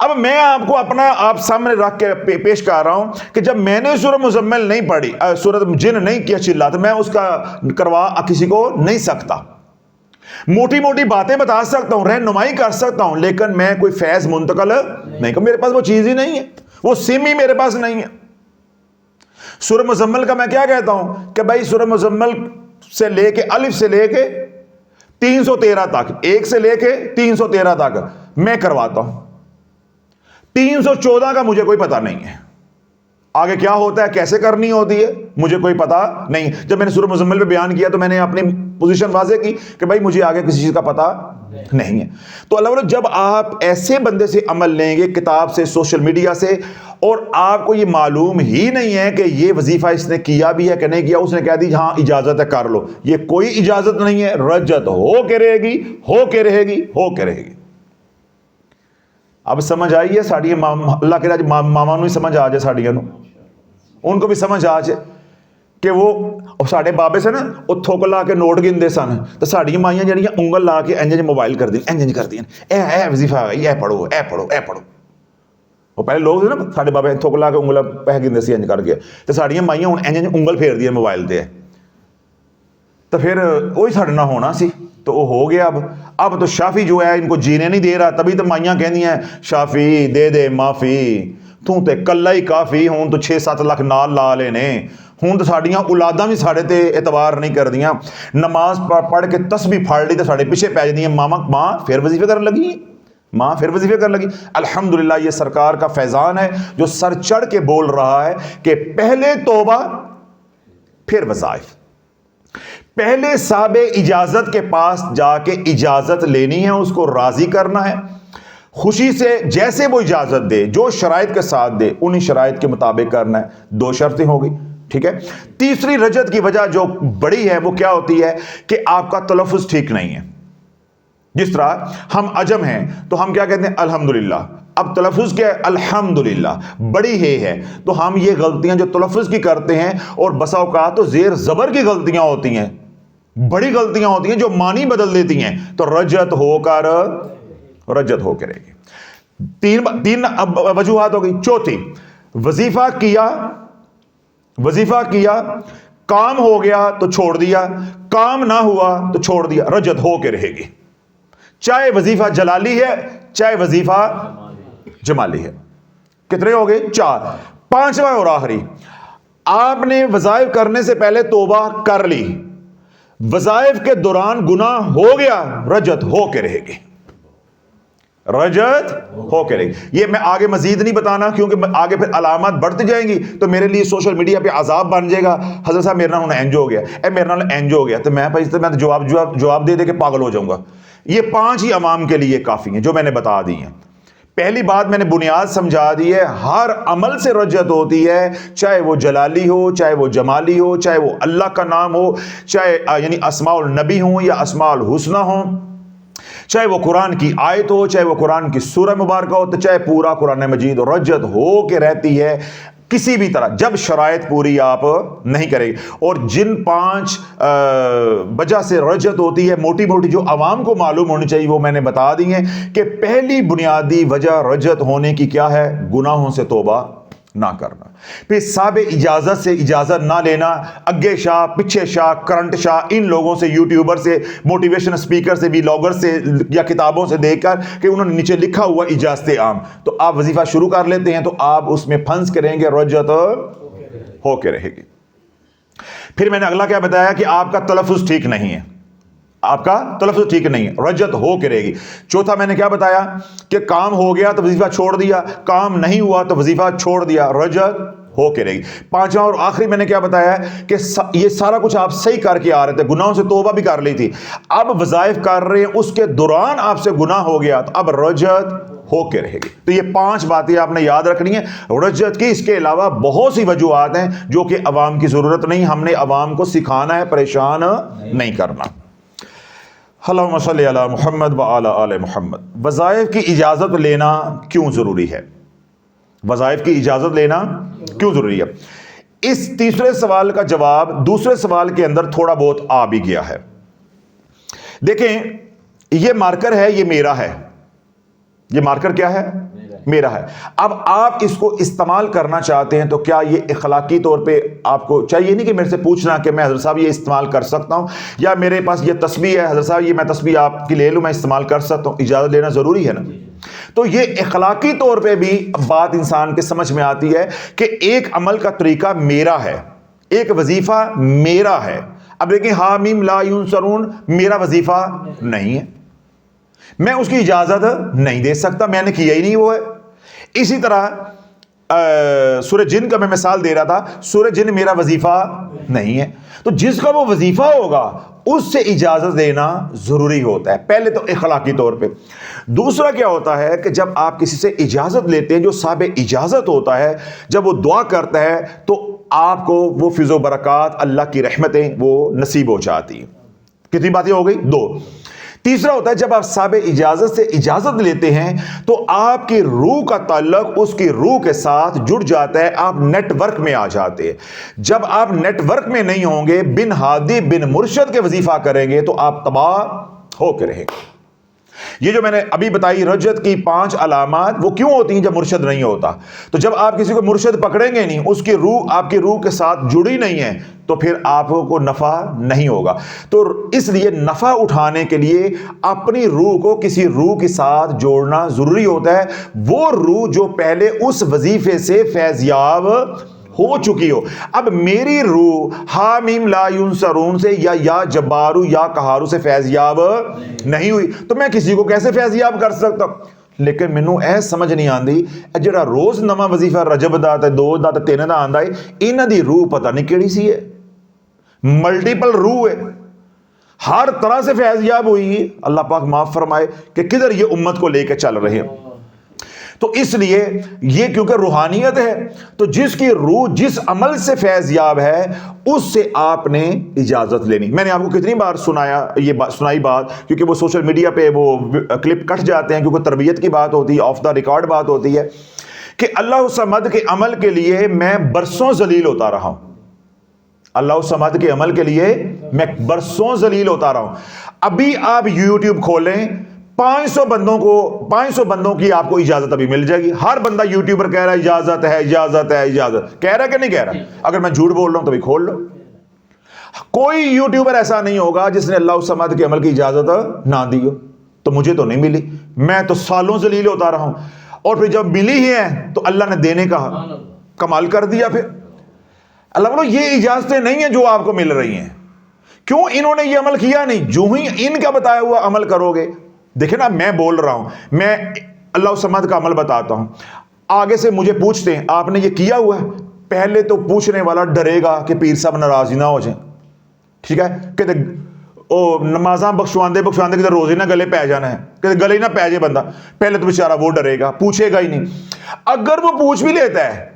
اب میں آپ کو اپنا آپ سامنے رکھ کے پیش کر رہا ہوں کہ جب میں نے سورہ مزمل نہیں پڑھی، سورہ جن نہیں کیا چلا، تو میں اس کا کروا کسی کو نہیں سکتا. موٹی موٹی باتیں بتا سکتا ہوں، رہنمائی کر سکتا ہوں، لیکن میں کوئی فیض منتقل نہیں کروں. میرے پاس وہ چیز ہی نہیں ہے، وہ سم ہی میرے پاس نہیں ہے. سورہ مزمل کا میں کیا کہتا ہوں کہ بھائی سورہ مزمل سے لے کے الف سے لے کے 313 تک، 1 سے لے کے 313 تک میں کرواتا ہوں. 314 کا مجھے کوئی پتہ نہیں ہے، آگے کیا ہوتا ہے، کیسے کرنی ہوتی ہے، مجھے کوئی پتہ نہیں. جب میں نے سورہ مزمل پہ بیان کیا تو میں نے اپنی پوزیشن واضح کی کہ بھائی مجھے آگے کسی چیز کا پتہ نہیں ہے. تو اللہ تعالیٰ جب آپ ایسے بندے سے عمل لیں گے، کتاب سے، سوشل میڈیا سے، اور آپ کو یہ معلوم ہی نہیں ہے کہ یہ وظیفہ اس نے کیا بھی ہے کہ نہیں کیا، اس نے کہہ دی ہاں اجازت ہے کر لو، یہ کوئی اجازت نہیں ہے. رجت ہو کے رہے گی، ہو کے رہے گی، ہو کے رہے گی. اب سمجھ آئی ہے ساڑی اللہ کے ماما نو سمجھ آ جائے، ساڑیاں نو ان کو بھی سمجھ آ جائے کہ وہ ساڑے بابے سے نا وہ تھوک لا کے نوٹ گندے سن، تو ساڑی مائیاں جڑیاں انگل لا کے انج موبائل کر دیں، انج کر دیں، اے وظیفہ آ گئی، اے پڑھو، اے پڑھو، اے پڑھو. وہ پہلے لوگ تھے نا ساڑے بابے تھوک لا کے انگل پہ گندے سی انج کر کے، تو ساڑیاں مائیاں ہوں انج انگل پھیر دیا موبائل تے، تو پھر وہی ساڑے نہ ہونا سی. تو وہ ہو گیا. اب تو شافی جو ہے ان کو جینے نہیں دے رہا، تبھی تو مائیاں کہنی ہیں شافی دے دے معافی، تو تے کلا ہی کافی، ہوں تو 6-7 لاکھ نال لا لینے، ہوں تو ساڑیاں اولاداں بھی ساڑے تے اعتبار نہیں کر دیاں. نماز پڑھ کے تسبیح پھاڑ لی تو ساڑے پیچھے پہ جاندیاں، ماں پھر وظیفے کرنے لگی، ماں پھر وظیفے کرنے لگی. الحمدللہ یہ سرکار کا فیضان ہے جو سر چڑھ کے بول رہا ہے کہ پہلے توبہ پھر وظائف. پہلے صاحب اجازت کے پاس جا کے اجازت لینی ہے، اس کو راضی کرنا ہے خوشی سے، جیسے وہ اجازت دے، جو شرائط کے ساتھ دے انہی شرائط کے مطابق کرنا ہے. 2 شرطیں ہو گئی، ٹھیک ہے. تیسری رجت کی وجہ جو بڑی ہے وہ کیا ہوتی ہے کہ آپ کا تلفظ ٹھیک نہیں ہے. جس طرح ہم عجم ہیں تو ہم کیا کہتے ہیں الحمدللہ، اب تلفظ کیا ہے الحمدللہ، بڑی ہے تو ہم یہ غلطیاں جو تلفظ کی کرتے ہیں، اور بسا اوقات تو زیر زبر کی غلطیاں ہوتی ہیں، بڑی غلطیاں ہوتی ہیں جو معنی بدل دیتی ہیں، تو رجت ہو کے رہے گی. 3 وجوہات ہو گئی. چوتھی، وظیفہ کیا، کام ہو گیا تو چھوڑ دیا، کام نہ ہوا تو چھوڑ دیا، رجت ہو کے رہے گی. چاہے وظیفہ جلالی ہے چاہے وظیفہ جمالی ہے. کتنے ہو گئے؟ 4. 5واں اور آخری، آپ نے وظائف کرنے سے پہلے توبہ کر لی، وظائف کے دوران گناہ ہو گیا، رجت ہو کے رہے گی. رجت ہو کے رہے گی. یہ میں آگے مزید نہیں بتانا کیونکہ آگے پھر علامات بڑھتی جائیں گی تو میرے لیے سوشل میڈیا پہ عذاب بن جائے گا. حضرت صاحب میرے نال انج ہو گیا، میرے نال انج ہو گیا، تو میں جواب دے کے پاگل ہو جاؤں گا. یہ 5 ہی عوام کے لیے کافی ہیں جو میں نے بتا دی ہیں. پہلی بات میں نے بنیاد سمجھا دی ہے، ہر عمل سے رجت ہوتی ہے، چاہے وہ جلالی ہو، چاہے وہ جمالی ہو، چاہے وہ اللہ کا نام ہو، چاہے یعنی اسماء النبی ہوں یا اسماء الحسنہ ہوں، چاہے وہ قرآن کی آیت ہو، چاہے وہ قرآن کی سورہ مبارکہ ہو، تو چاہے پورا قرآن مجید، رجت ہو کے رہتی ہے کسی بھی طرح جب شرائط پوری آپ نہیں کرے گی. اور جن 5 وجہ سے رجت ہوتی ہے موٹی موٹی جو عوام کو معلوم ہونی چاہیے وہ میں نے بتا دی ہیں کہ پہلی بنیادی وجہ رجت ہونے کی کیا ہے؟ گناہوں سے توبہ نہ کرنا. پھر صاحب اجازت سے اجازت نہ لینا. اگے شاہ، پچھے شاہ، کرنٹ شاہ، ان لوگوں سے، یوٹیوبر سے، موٹیویشن اسپیکر سے، ویلاگر سے یا کتابوں سے دیکھ کر کہ انہوں نے نیچے لکھا ہوا اجازت عام، تو آپ وظیفہ شروع کر لیتے ہیں تو آپ اس میں پھنس کے رہیں گے، رجت ہو کے رہے گی. پھر میں نے اگلا کیا بتایا کہ آپ کا تلفظ ٹھیک نہیں ہے، آپ کا تلفظ ٹھیک نہیں ہے، رجت ہو کے رہے گی. چوتھا میں نے کیا بتایا کہ کام ہو گیا تو وظیفہ چھوڑ دیا، کام نہیں ہوا تو وظیفہ چھوڑ دیا، رجت ہو کے رہے گی. 5واں اور آخری میں نے کیا بتایا کہ یہ سارا کچھ آپ صحیح کر کے آ رہے تھے، گناہوں سے توبہ بھی کر لی تھی، اب وظائف کر رہے ہیں، اس کے دوران آپ سے گناہ ہو گیا تو اب رجت ہو کے رہے گی. تو یہ 5 باتیں آپ نے یاد رکھنی ہیں رجت کی. اس کے علاوہ بہت سی وجوہات ہیں جو کہ عوام کی ضرورت نہیں، ہم نے عوام کو سکھانا ہے، پریشان نہیں کرنا. اللہم صلی علی محمد وعلی آل محمد. وظائف کی اجازت لینا کیوں ضروری ہے؟ وظائف کی اجازت لینا کیوں ضروری ہے؟ اس تیسرے سوال کا جواب دوسرے سوال کے اندر تھوڑا بہت آ بھی گیا ہے. دیکھیں یہ مارکر ہے، یہ میرا ہے. یہ مارکر کیا ہے؟ میرا ہے۔ اب آپ اس کو استعمال کرنا چاہتے ہیں تو کیا یہ اخلاقی طور پہ آپ کو چاہیے نہیں کہ میرے سے پوچھنا کہ میں حضرت صاحب یہ استعمال کر سکتا ہوں، یا میرے پاس یہ تسبیح ہے حضرت صاحب یہ میں تسبیح آپ کی لے لوں، میں استعمال کر سکتا ہوں، اجازت لینا ضروری ہے نا؟ تو یہ اخلاقی طور پہ بھی بات انسان کے سمجھ میں آتی ہے کہ ایک عمل کا طریقہ میرا ہے، ایک وظیفہ میرا ہے۔ اب دیکھیں حامیم لا ینصرون میرا وظیفہ نہیں ہے، میں اس کی اجازت نہیں دے سکتا، میں نے کیا ہی نہیں وہ ہے۔ اسی طرح سورہ جن کا میں مثال دے رہا تھا، سورہ جن میرا وظیفہ نہیں ہے، تو جس کا وہ وظیفہ ہوگا اس سے اجازت دینا ضروری ہوتا ہے، پہلے تو اخلاقی طور پہ۔ دوسرا کیا ہوتا ہے کہ جب آپ کسی سے اجازت لیتے ہیں، جو صاحب اجازت ہوتا ہے جب وہ دعا کرتا ہے تو آپ کو وہ فیض و برکات، اللہ کی رحمتیں وہ نصیب ہو جاتی ہیں۔ کتنی باتیں ہو گئی؟ 2۔ تیسرا ہوتا ہے جب آپ صاحب اجازت سے اجازت لیتے ہیں تو آپ کی روح کا تعلق اس کی روح کے ساتھ جڑ جاتا ہے، آپ نیٹ ورک میں آ جاتے ہیں۔ جب آپ نیٹ ورک میں نہیں ہوں گے، بن ہادی بن مرشد کے وظیفہ کریں گے تو آپ تباہ ہو کے رہیں گے۔ یہ جو میں نے ابھی بتائی رجت کی 5 علامات، وہ کیوں ہوتی ہیں جب مرشد نہیں ہوتا؟ تو جب آپ کسی کو مرشد پکڑیں گے نہیں، اس کی روح آپ کی روح کے ساتھ جڑی نہیں ہے، تو پھر آپ کو نفع نہیں ہوگا۔ تو اس لیے نفع اٹھانے کے لیے اپنی روح کو کسی روح کے ساتھ جوڑنا ضروری ہوتا ہے، وہ روح جو پہلے اس وظیفے سے فیضیاب ہو چکی ہو۔ اب میری روح حامیم لا ینصرون سے یا جبارو یا قہارو سے فیضیاب نہیں ہوئی، تو میں کسی کو کیسے فیضیاب کر سکتا ہوں؟ لیکن مینوں اے سمجھ نہیں آندی، جڑا روز نواں وظیفہ رجب دا تے 2 دا تے 3 دا آندا ہے، انہاں دی روح پتہ نہیں کیڑی سی ہے، ملٹیپل روح ہے، ہر طرح سے فیضیاب ہوئی ہے۔ اللہ پاک معاف فرمائے کہ کدھر یہ امت کو لے کے چل رہے ہیں۔ تو اس لیے یہ کیونکہ روحانیت ہے، تو جس کی روح جس عمل سے فیضیاب ہے اس سے آپ نے اجازت لینی۔ میں نے آپ کو کتنی بار سنائی بات، کیونکہ وہ سوشل میڈیا پہ وہ کلپ کٹ جاتے ہیں، کیونکہ تربیت کی بات ہوتی ہے، آف دا ریکارڈ بات ہوتی ہے، کہ اللہ الصمد کے عمل کے لیے میں برسوں ذلیل ہوتا رہا ہوں۔ اللہ الصمد کے عمل کے لیے میں برسوں ذلیل ہوتا رہا ہوں۔ ابھی آپ یوٹیوب کھولیں، 500 بندوں کی آپ کو اجازت ابھی مل جائے گی۔ ہر بندہ یوٹیوبر کہہ رہا ہے اجازت ہے اجازت ہے اجازت، کہہ رہا ہے کہ نہیں کہہ رہا؟ اگر میں جھوٹ بول رہا ہوں تو بھی کھول لو۔ کوئی یوٹیوبر ایسا نہیں ہوگا جس نے اللہ الصمد کے عمل کی اجازت نہ دی ہو، تو مجھے تو نہیں ملی، میں تو سالوں ذلیل ہوتا رہا ہوں، اور پھر جب ملی ہی ہے تو اللہ نے دینے کا کمال کر دیا۔ پھر اللہ بولو یہ اجازتیں نہیں ہیں جو آپ کو مل رہی ہیں، کیوں انہوں نے یہ عمل کیا نہیں؟ جو ہی ان کا بتایا ہوا عمل کرو گے، دیکھیں نا میں بول رہا ہوں، میں اللہ الصمد کا عمل بتاتا ہوں، آگے سے مجھے پوچھتے ہیں آپ نے یہ کیا ہوا ہے، پہلے تو پوچھنے والا ڈرے گا کہ پیر صاحب ناراض نہ ہو جائیں، ٹھیک ہے، کہ نمازاں بخشواندے کدھر روزے نہ گلے پہ جانا ہے، کہ گلے نہ پہ جائے بندہ، پہلے تو بیچارہ وہ ڈرے گا، پوچھے گا ہی نہیں۔ اگر وہ پوچھ بھی لیتا ہے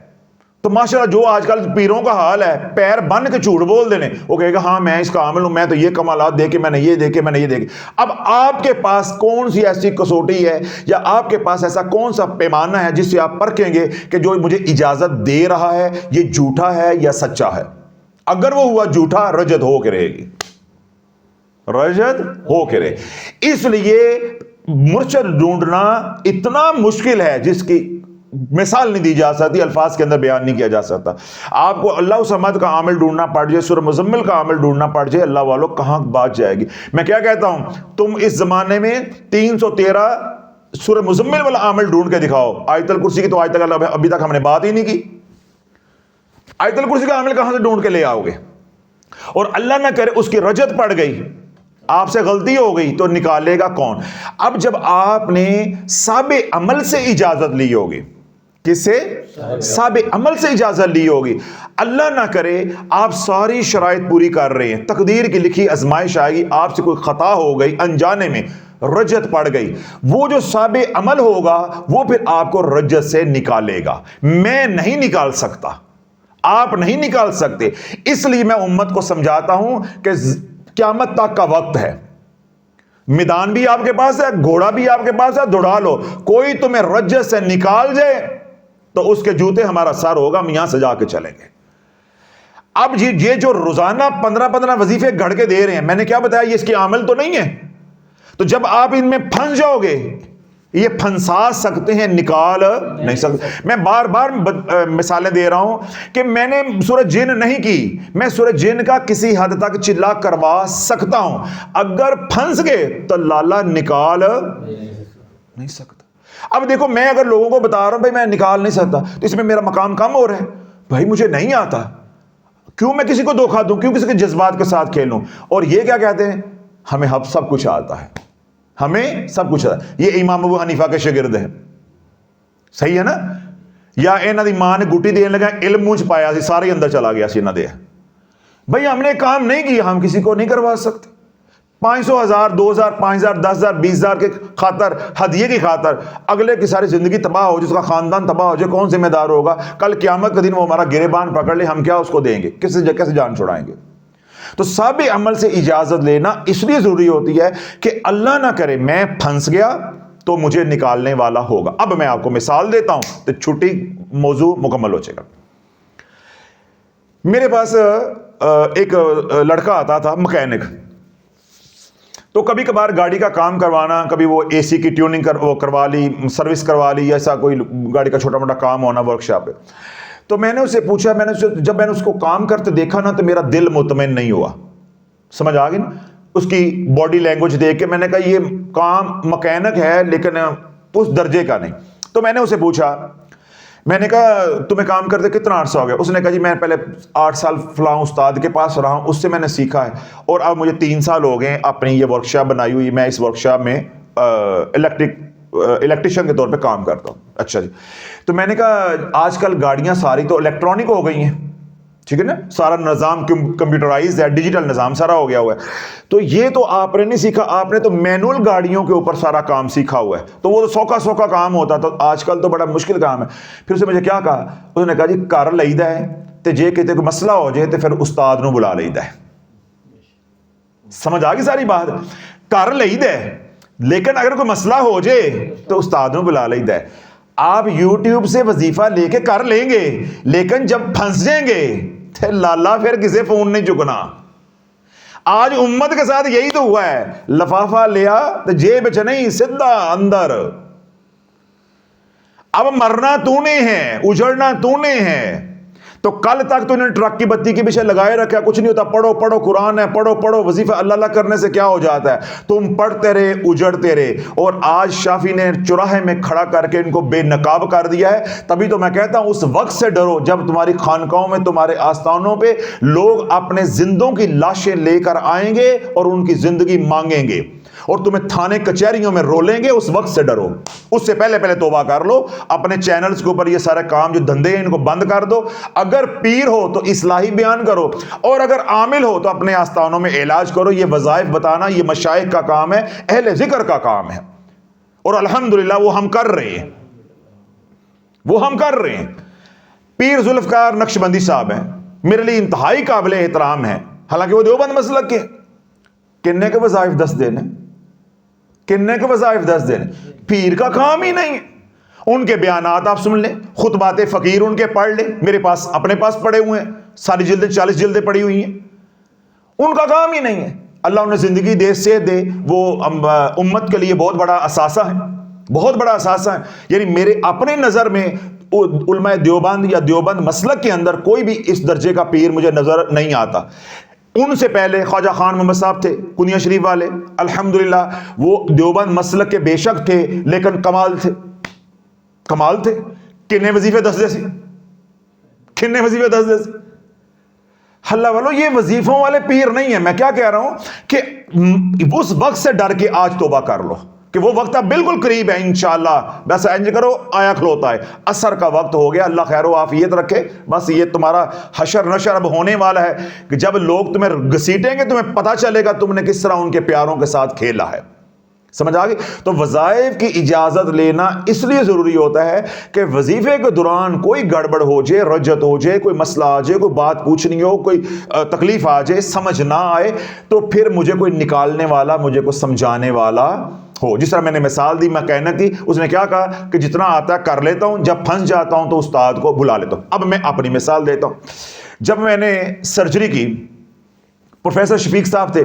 تو ماشاءاللہ جو آج کل پیروں کا حال ہے، پیر بن کے جھوٹ بول دینے، وہ کہے گا ہاں میں اس کا عامل ہوں، میں تو یہ کمالات دے کے میں نے یہ دے کے میں نے یہ دے کے۔ اب آپ کے پاس کون سی ایسی کسوٹی ہے، یا آپ کے پاس ایسا کون سا پیمانہ ہے جس سے آپ پرکھیں گے کہ جو مجھے اجازت دے رہا ہے یہ جھوٹا ہے یا سچا ہے؟ اگر وہ ہوا جھوٹا، رجت ہو کے رہے گی، رجت ہو کے رہے۔ اس لیے مرشد ڈھونڈنا اتنا مشکل ہے جس کی مثال نہیں دی جا سکتی، الفاظ کے اندر بیان نہیں کیا جا سکتا۔ آپ کو اللہ الصمد کا عامل ڈھونڈنا پڑ جائے، سورہ مزمل کا عامل ڈھونڈنا پڑ جائے، اللہ والوں کہاں بات جائے گی۔ میں کیا کہتا ہوں، تم اس زمانے میں 313 سورہ مزمل والا عامل ڈھونڈ کے دکھاؤ۔ آیت الکرسی کی تو آج تک ابھی تک ہم نے بات ہی نہیں کی، آیت الکرسی کا عامل کہاں سے ڈھونڈ کے لے آؤ گے؟ اور اللہ نہ کرے اس کی رجت پڑ گئی، آپ سے غلطی ہو گئی، تو نکالے گا کون؟ اب جب آپ نے صاحب عمل سے اجازت لی ہوگی، کس سے؟ صاحب عمل سے اجازت لی ہوگی، اللہ نہ کرے آپ ساری شرائط پوری کر رہے ہیں، تقدیر کی لکھی آزمائش آئے گی، آپ سے کوئی خطا ہو گئی، انجانے میں رجت پڑ گئی، وہ جو صاحب عمل ہوگا وہ پھر آپ کو رجت سے نکالے گا۔ میں نہیں نکال سکتا، آپ نہیں نکال سکتے۔ اس لیے میں امت کو سمجھاتا ہوں کہ قیامت تک کا وقت ہے، میدان بھی آپ کے پاس ہے، گھوڑا بھی آپ کے پاس ہے، دوڑا لو، کوئی تمہیں رجت سے نکال جائے تو اس کے جوتے ہمارا سر ہوگا، ہم یہاں سے جا کے چلیں گے۔ اب یہ جو روزانہ 15 وظیفے گھڑ کے دے رہے ہیں، میں نے کیا بتایا، یہ اس کی عمل تو نہیں ہے۔ تو جب آپ ان میں پھنس جاؤ گے، یہ پھنسا سکتے ہیں, نکال نہیں سکتے. میں بار بار مثالیں دے رہا ہوں کہ میں نے سورہ جن نہیں کی, میں سورہ جن کا کسی حد تک چلا کروا سکتا ہوں, اگر پھنس گئے تو لالا نکال نہیں سکتا. اب دیکھو میں اگر لوگوں کو بتا رہا ہوں بھائی میں نکال نہیں سکتا, تو اس میں میرا مقام کم ہو رہا ہے. بھائی مجھے نہیں آتا, کیوں میں کسی کو دھوکہ دوں, کیوں کسی کے جذبات کے ساتھ کھیلوں. اور یہ کیا کہتے ہیں, ہمیں سب کچھ آتا ہے, ہمیں سب کچھ آتا ہے. یہ امام ابو حنیفہ کے شاگرد ہیں, صحیح ہے نا. یا انہاں دی ماں نے گٹی دین لگا, علم منہ چ پایا سی, سارے اندر چلا گیا سی انہاں دے. بھائی ہم نے کام نہیں کیا, ہم کسی کو نہیں کروا سکتے. 500 1000 2000 5000 10000 20000 کے خاطر, ہدیے کی خاطر اگلے کی ساری زندگی تباہ ہو جائے, اس کا خاندان تباہ ہو جائے, کون ذمہ دار ہوگا؟ کل قیامت کے دن وہ ہمارا گریبان پکڑ لے, ہم کیا اس کو دیں گے, کیسے جان چھڑائیں گے؟ تو سب عمل سے اجازت لینا اس لیے ضروری ہوتی ہے کہ اللہ نہ کرے میں پھنس گیا تو مجھے نکالنے والا ہوگا. اب میں آپ کو مثال دیتا ہوں تو چھٹی موضوع مکمل ہو جائے گا. میرے پاس ایک لڑکا آتا تھا مکینک, تو کبھی کبھار گاڑی کا کام کروانا, کبھی وہ اے سی کی ٹیوننگ کروا لی, سروس کروا لی, ایسا کوئی گاڑی کا چھوٹا موٹا کام ہونا ورک شاپ پہ. تو میں نے اسے پوچھا, جب میں نے اس کو کام کرتے دیکھا نا تو میرا دل مطمئن نہیں ہوا. سمجھ آ گئی نا اس کی باڈی لینگویج دیکھ کے. میں نے کہا یہ کام مکینک ہے لیکن اس درجے کا نہیں. تو میں نے اسے پوچھا, میں نے کہا تمہیں کام کرتے کتنا عرصہ ہو گیا؟ اس نے کہا جی میں پہلے 8 سال فلاں استاد کے پاس رہا ہوں, اس سے میں نے سیکھا ہے, اور اب مجھے 3 سال ہو گئے اپنی یہ ورک شاپ بنائی ہوئی, میں اس ورک شاپ میں الیکٹریشین کے طور پہ کام کرتا ہوں. اچھا جی. تو میں نے کہا آج کل گاڑیاں ساری تو الیکٹرانک ہو گئی ہیں, ٹھیک ہے نا, سارا نظام کمپیوٹرائز ہے, ڈیجیٹل نظام سارا ہو گیا ہوا ہے. تو یہ تو آپ نے نہیں سیکھا, آپ نے تو مینول گاڑیوں کے اوپر سارا کام سیکھا ہوا ہے, تو وہ تو سوکھا کام ہوتا, تو آج کل تو بڑا مشکل کام ہے. پھر اسے مجھے کیا کہا, اس نے کہا جی کر لئیدا ہے تے جے کتے کوئی مسئلہ ہو جائے تو پھر استاد نو بلا لئیدا ہے. سمجھ آ گئی ساری بات؟ کر لئیدا ہے لیکن اگر کوئی مسئلہ ہو جائے تو استاد نو بلا لئیدا ہے. آپ یوٹیوب سے وظیفہ لے کے کر لیں گے, لیکن جب پھنس جائیں گے تو لالا پھر کسے فون نہیں چکنا. آج امت کے ساتھ یہی تو ہوا ہے, لفافہ لیا تو جیب چ نہیں, سیدھا اندر. اب مرنا تو نے ہے, اجڑنا تو نے ہے, تو کل تک تو انہیں ٹرک کی بتی کے پیچھے لگائے رکھا, کچھ نہیں ہوتا. پڑھو قرآن ہے, پڑھو وظیفہ اللہ اللہ کرنے سے کیا ہو جاتا ہے؟ تم پڑھتے رہے, اجڑتے رہے. اور آج شافی نے چوراہے میں کھڑا کر کے ان کو بے نقاب کر دیا ہے. تبھی تو میں کہتا ہوں اس وقت سے ڈرو جب تمہاری خانقاہوں میں, تمہارے آستانوں پہ لوگ اپنے زندوں کی لاشیں لے کر آئیں گے اور ان کی زندگی مانگیں گے, اور تمہیں تھانے کچہریوں میں رولیں گے. اس وقت سے ڈرو, اس سے پہلے توبہ کر لو. اپنے چینلز کے اوپر یہ سارے کام جو دھندے ہیں ان کو بند کر دو. اگر پیر ہو تو اصلاحی بیان کرو, اور اگر عامل ہو تو اپنے آستانوں میں علاج کرو. یہ وظائف بتانا یہ مشائخ کا کام ہے, اہل ذکر کا کام ہے, اور الحمدللہ وہ ہم کر رہے ہیں. پیر ذوالفقار نقشبندی صاحب ہیں, میرے لیے انتہائی قابل احترام ہیں, حالانکہ وہ دیوبند مسلک کے. کنے کے وظائف 10 دینے, پیر کا کام ہی نہیں. ان کے بیانات آپ سن لیں, خطبات فقیر ان کے پڑھ لیں, میرے پاس اپنے پاس پڑے ہوئے ہیں, ساری جلدیں 40 جلدیں پڑی ہوئی ہیں. ان کا کام ہی نہیں ہے. اللہ انہیں زندگی دے, صحت دے, وہ امت کے لیے بہت بڑا اثاثہ ہے. یعنی میرے اپنے نظر میں علماء دیوبند یا دیوبند مسلک کے اندر کوئی بھی اس درجے کا پیر مجھے نظر نہیں آتا. ان سے پہلے خواجہ خان محمد صاحب تھے کنیا شریف والے, الحمدللہ وہ دیوبند مسلک کے بے شک تھے, لیکن کمال تھے. کنے وظیفے 10 جیسی, اللہ والو یہ وظیفوں والے پیر نہیں ہیں. میں کیا کہہ رہا ہوں کہ اس وقت سے ڈر کے آج توبہ کر لو کہ وہ وقت اب بالکل قریب ہے انشاءاللہ. بس انج کرو, آیا کھلوتا ہے, عصر کا وقت ہو گیا. اللہ خیر و عافیت رکھے. بس یہ تمہارا حشر نشر اب ہونے والا ہے کہ جب لوگ تمہیں گھسیٹیں گے تمہیں پتہ چلے گا تم نے کس طرح ان کے پیاروں کے ساتھ کھیلا ہے. سمجھ آ گئی؟ تو وظائف کی اجازت لینا اس لیے ضروری ہوتا ہے کہ وظیفے کے دوران کوئی گڑبڑ ہو جائے, رجت ہو جائے, کوئی مسئلہ آ جائے, کوئی بات پوچھنی ہو, کوئی تکلیف آ جائے, سمجھ نہ آئے, تو پھر مجھے کوئی نکالنے والا, مجھے کوئی سمجھانے والا ہو. جس طرح میں نے مثال دی مکینک کی, اس نے کیا کہا کہ جتنا آتا ہے کر لیتا ہوں, جب پھنس جاتا ہوں تو استاد کو بلا لیتا ہوں. اب میں اپنی مثال دیتا ہوں. جب میں نے سرجری کی, پروفیسر شفیق صاحب تھے,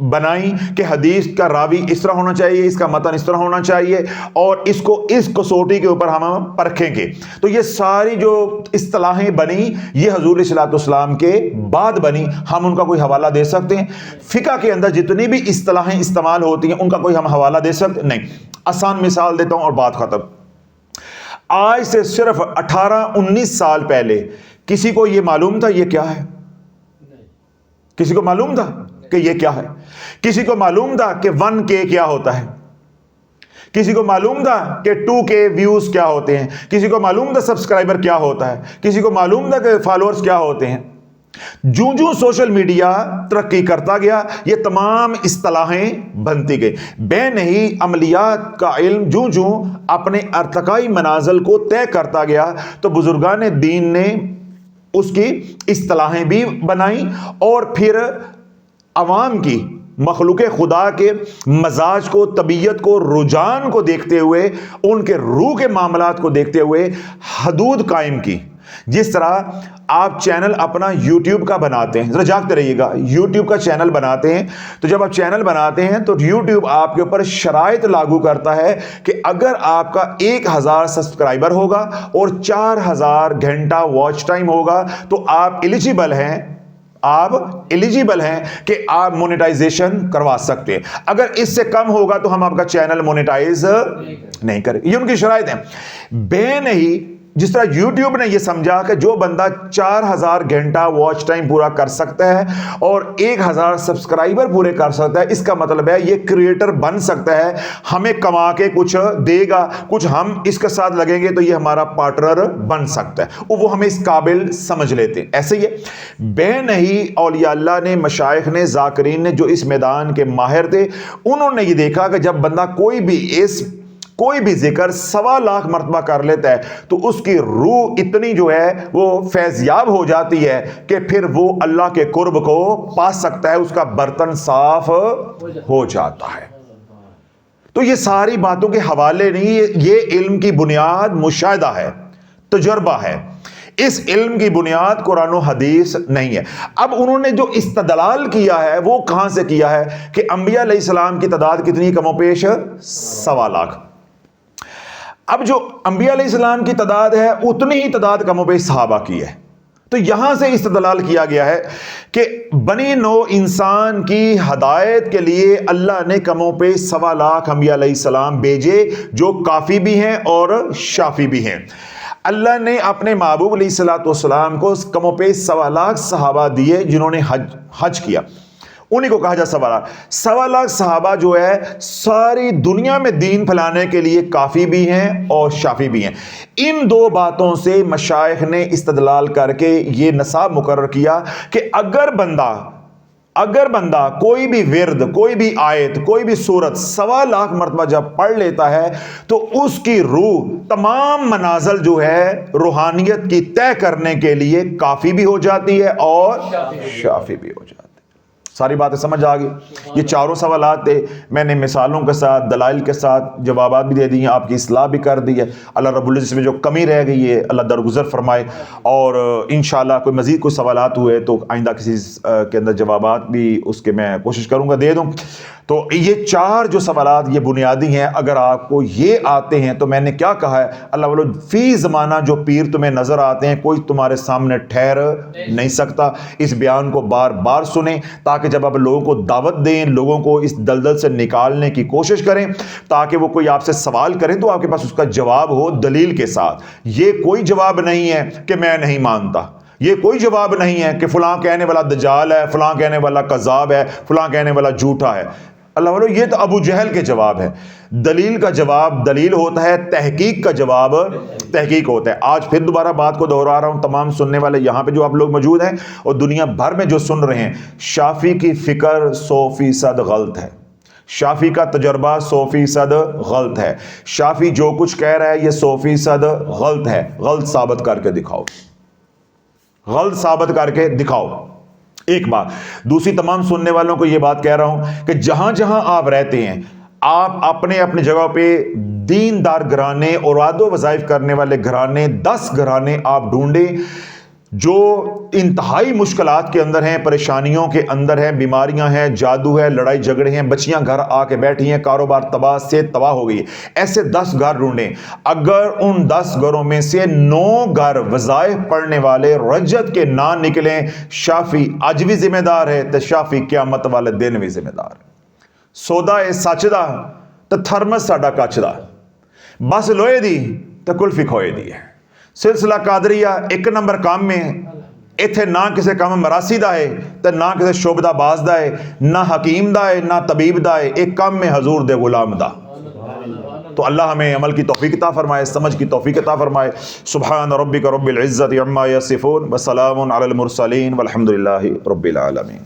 بنائی کہ حدیث کا راوی اس طرح ہونا چاہیے، اس کا متن اس طرح ہونا چاہیے، اور اس کو اس کسوٹی کے اوپر ہم پرکھیں گے. تو یہ ساری جو اصطلاحیں بنی یہ حضور علیہ الصلوۃ والسلام کے بعد بنی. ہم ان کا کوئی حوالہ دے سکتے ہیں؟ فقہ کے اندر جتنی بھی اصطلاحیں استعمال ہوتی ہیں ان کا کوئی ہم حوالہ دے سکتے نہیں. آسان مثال دیتا ہوں اور بات ختم. آج سے صرف 18-19 سال پہلے کسی کو یہ معلوم تھا یہ کیا ہے؟ کسی کو معلوم تھا کہ یہ کیا ہے؟ کسی کو معلوم تھا کہ 1K کیا ہوتا ہے؟ کسی کو معلوم تھا کہ 2K ویوز کیا ہوتے ہیں؟ کسی کو معلوم تھا سبسکرائبر کیا ہوتا ہے؟ کسی کو معلوم تھا کہ فالوورز کیا ہوتے ہیں؟ جوں جوں سوشل میڈیا ترقی کرتا گیا یہ تمام اصطلاحیں بنتی گئی. بے نہیں عملیات کا علم جوں جوں اپنے ارتقائی منازل کو طے کرتا گیا تو بزرگان دین نے اس کی اصطلاحیں بھی بنائیں، اور پھر عوام کی مخلوق خدا کے مزاج کو، طبیعت کو، رجحان کو دیکھتے ہوئے، ان کے روح کے معاملات کو دیکھتے ہوئے حدود قائم کی. جس طرح آپ چینل اپنا یوٹیوب کا بناتے ہیں، ذرا جاگتے رہیے گا، یوٹیوب کا چینل بناتے ہیں تو جب آپ چینل بناتے ہیں تو یوٹیوب آپ کے اوپر شرائط لاگو کرتا ہے کہ اگر آپ کا 1000 سبسکرائبر ہوگا اور 4000 گھنٹہ واچ ٹائم ہوگا تو آپ ایلیجیبل ہیں کہ آپ مونیٹائزیشن کروا سکتے ہیں. اگر اس سے کم ہوگا تو ہم آپ کا چینل مونیٹائز نہیں کریں. یہ ان کی شرائط ہیں. بے نہیں جس طرح یوٹیوب نے یہ سمجھا کہ جو بندہ 4000 گھنٹہ واچ ٹائم پورا کر سکتا ہے اور 1000 سبسکرائبر پورے کر سکتا ہے، اس کا مطلب ہے یہ کریٹر بن سکتا ہے، ہمیں کما کے کچھ دے گا، کچھ ہم اس کے ساتھ لگیں گے تو یہ ہمارا پارٹنر بن سکتا ہے، وہ ہمیں اس قابل سمجھ لیتے ہیں. ایسے ہی بے نہیں اولیاء اللہ نے، مشائخ نے، ذاکرین نے جو اس میدان کے ماہر تھے، انہوں نے یہ دیکھا کہ جب بندہ کوئی بھی ذکر 1.25 لاکھ مرتبہ کر لیتا ہے تو اس کی روح اتنی جو ہے وہ فیضیاب ہو جاتی ہے کہ پھر وہ اللہ کے قرب کو پا سکتا ہے، اس کا برتن صاف ہو جاتا ہے. تو یہ ساری باتوں کے حوالے نہیں، یہ علم کی بنیاد مشاہدہ ہے، تجربہ ہے. اس علم کی بنیاد قرآن و حدیث نہیں ہے. اب انہوں نے جو استدلال کیا ہے وہ کہاں سے کیا ہے کہ انبیاء علیہ السلام کی تعداد کتنی کم و بیش؟ 1.25 لاکھ. اب جو انبیاء علیہ السلام کی تعداد ہے اتنی ہی تعداد کم و بیش صحابہ کی ہے. تو یہاں سے استدلال کیا گیا ہے کہ بنی نو انسان کی ہدایت کے لیے اللہ نے کم و بیش 1.25 لاکھ انبیاء علیہ السلام بھیجے، جو کافی بھی ہیں اور شافی بھی ہیں. اللہ نے اپنے محبوب علیہ الصلوۃ والسلام کو کم و بیش 1.25 لاکھ صحابہ دیے جنہوں نے حج کیا، انہیں کو کہا جا 1.25 لاکھ. 1.25 لاکھ صحابہ جو ہے ساری دنیا میں دین پھیلانے کے لیے کافی بھی ہیں اور شافی بھی ہیں. ان دو باتوں سے مشائخ نے استدلال کر کے یہ نصاب مقرر کیا کہ اگر بندہ کوئی بھی ورد، کوئی بھی آیت، کوئی بھی سورت 1.25 لاکھ مرتبہ جب پڑھ لیتا ہے تو اس کی روح تمام منازل جو ہے روحانیت کی طے کرنے کے لیے کافی بھی ہو جاتی ہے اور شافی بھی ہو جاتی ہے. ساری باتیں سمجھ آ گئی. یہ چاروں سوالات تھے، میں نے مثالوں کے ساتھ، دلائل کے ساتھ جوابات بھی دے دی ہیں، آپ کی اصلاح بھی کر دی ہے. اللہ رب العزت میں جو کمی رہ گئی ہے اللہ درگزر فرمائے، اور انشاءاللہ کوئی مزید کوئی سوالات ہوئے تو آئندہ کسی کے اندر جوابات بھی اس کے میں کوشش کروں گا دے دوں. تو یہ 4 جو سوالات یہ بنیادی ہیں، اگر آپ کو یہ آتے ہیں تو میں نے کیا کہا ہے، اللہ والو فی زمانہ جو پیر تمہیں نظر آتے ہیں کوئی تمہارے سامنے ٹھہر نہیں سکتا. اس بیان کو بار بار سنیں تاکہ جب آپ لوگوں کو دعوت دیں، لوگوں کو اس دلدل سے نکالنے کی کوشش کریں تاکہ وہ کوئی آپ سے سوال کریں تو آپ کے پاس اس کا جواب ہو دلیل کے ساتھ. یہ کوئی جواب نہیں ہے کہ میں نہیں مانتا، یہ کوئی جواب نہیں ہے کہ فلاں کہنے والا دجال ہے، فلاں کہنے والا کذاب ہے، فلاں کہنے والا جھوٹا ہے. اللہ والو یہ تو ابو جہل کے جواب ہے. دلیل کا جواب دلیل ہوتا ہے، تحقیق کا جواب تحقیق ہوتا ہے. آج پھر دوبارہ بات کو دہرا رہا ہوں، تمام سننے والے یہاں پہ جو آپ لوگ موجود ہیں اور دنیا بھر میں جو سن رہے ہیں، شافی کی فکر 100% غلط ہے. شافی کا تجربہ 100% غلط ہے. شافی جو کچھ کہہ رہا ہے یہ 100% غلط ہے. غلط ثابت کر کے دکھاؤ، غلط ثابت کر کے دکھاؤ. ایک بات. دوسری تمام سننے والوں کو یہ بات کہہ رہا ہوں کہ جہاں جہاں آپ رہتے ہیں آپ اپنے اپنے جگہ پہ دیندار گھرانے، اوراد و وظائف کرنے والے گھرانے، 10 گھرانے آپ ڈھونڈیں جو انتہائی مشکلات کے اندر ہیں، پریشانیوں کے اندر ہیں، بیماریاں ہیں، جادو ہے، لڑائی جھگڑے ہیں، بچیاں گھر آ کے بیٹھی ہیں، کاروبار تباہ سے تباہ ہو گئی، ایسے 10 گھر ڈھونڈیں۔ اگر ان 10 گھروں میں سے 9 گھر وظائف پڑھنے والے رجت کے نہ نکلیں، شافی اج بھی ذمہ دار ہے تو شافی قیامت والے دن بھی ذمہ دار ہے۔ سودا ہے سچ دا تو تھرمس ساڈا کچ دا، بس لوہے دی تو کلفی کھوئے دی ہے۔ سلسلہ قادریہ 1 نمبر کام میں ایتھے نہ کسے کام مراسی دا ہے تو نہ کسے شعبدہ باز دا ہے، نہ حکیم دا ہے، نہ طبیب دا ہے، ایک کام میں حضور دے غلام دا۔ تو اللہ ہمیں عمل کی توفیق عطا فرمائے، سمجھ کی توفیق عطا فرمائے۔ سبحان ربک رب العزت عما یصفون وسلام علی المرسلین والحمد للہ رب العالمین۔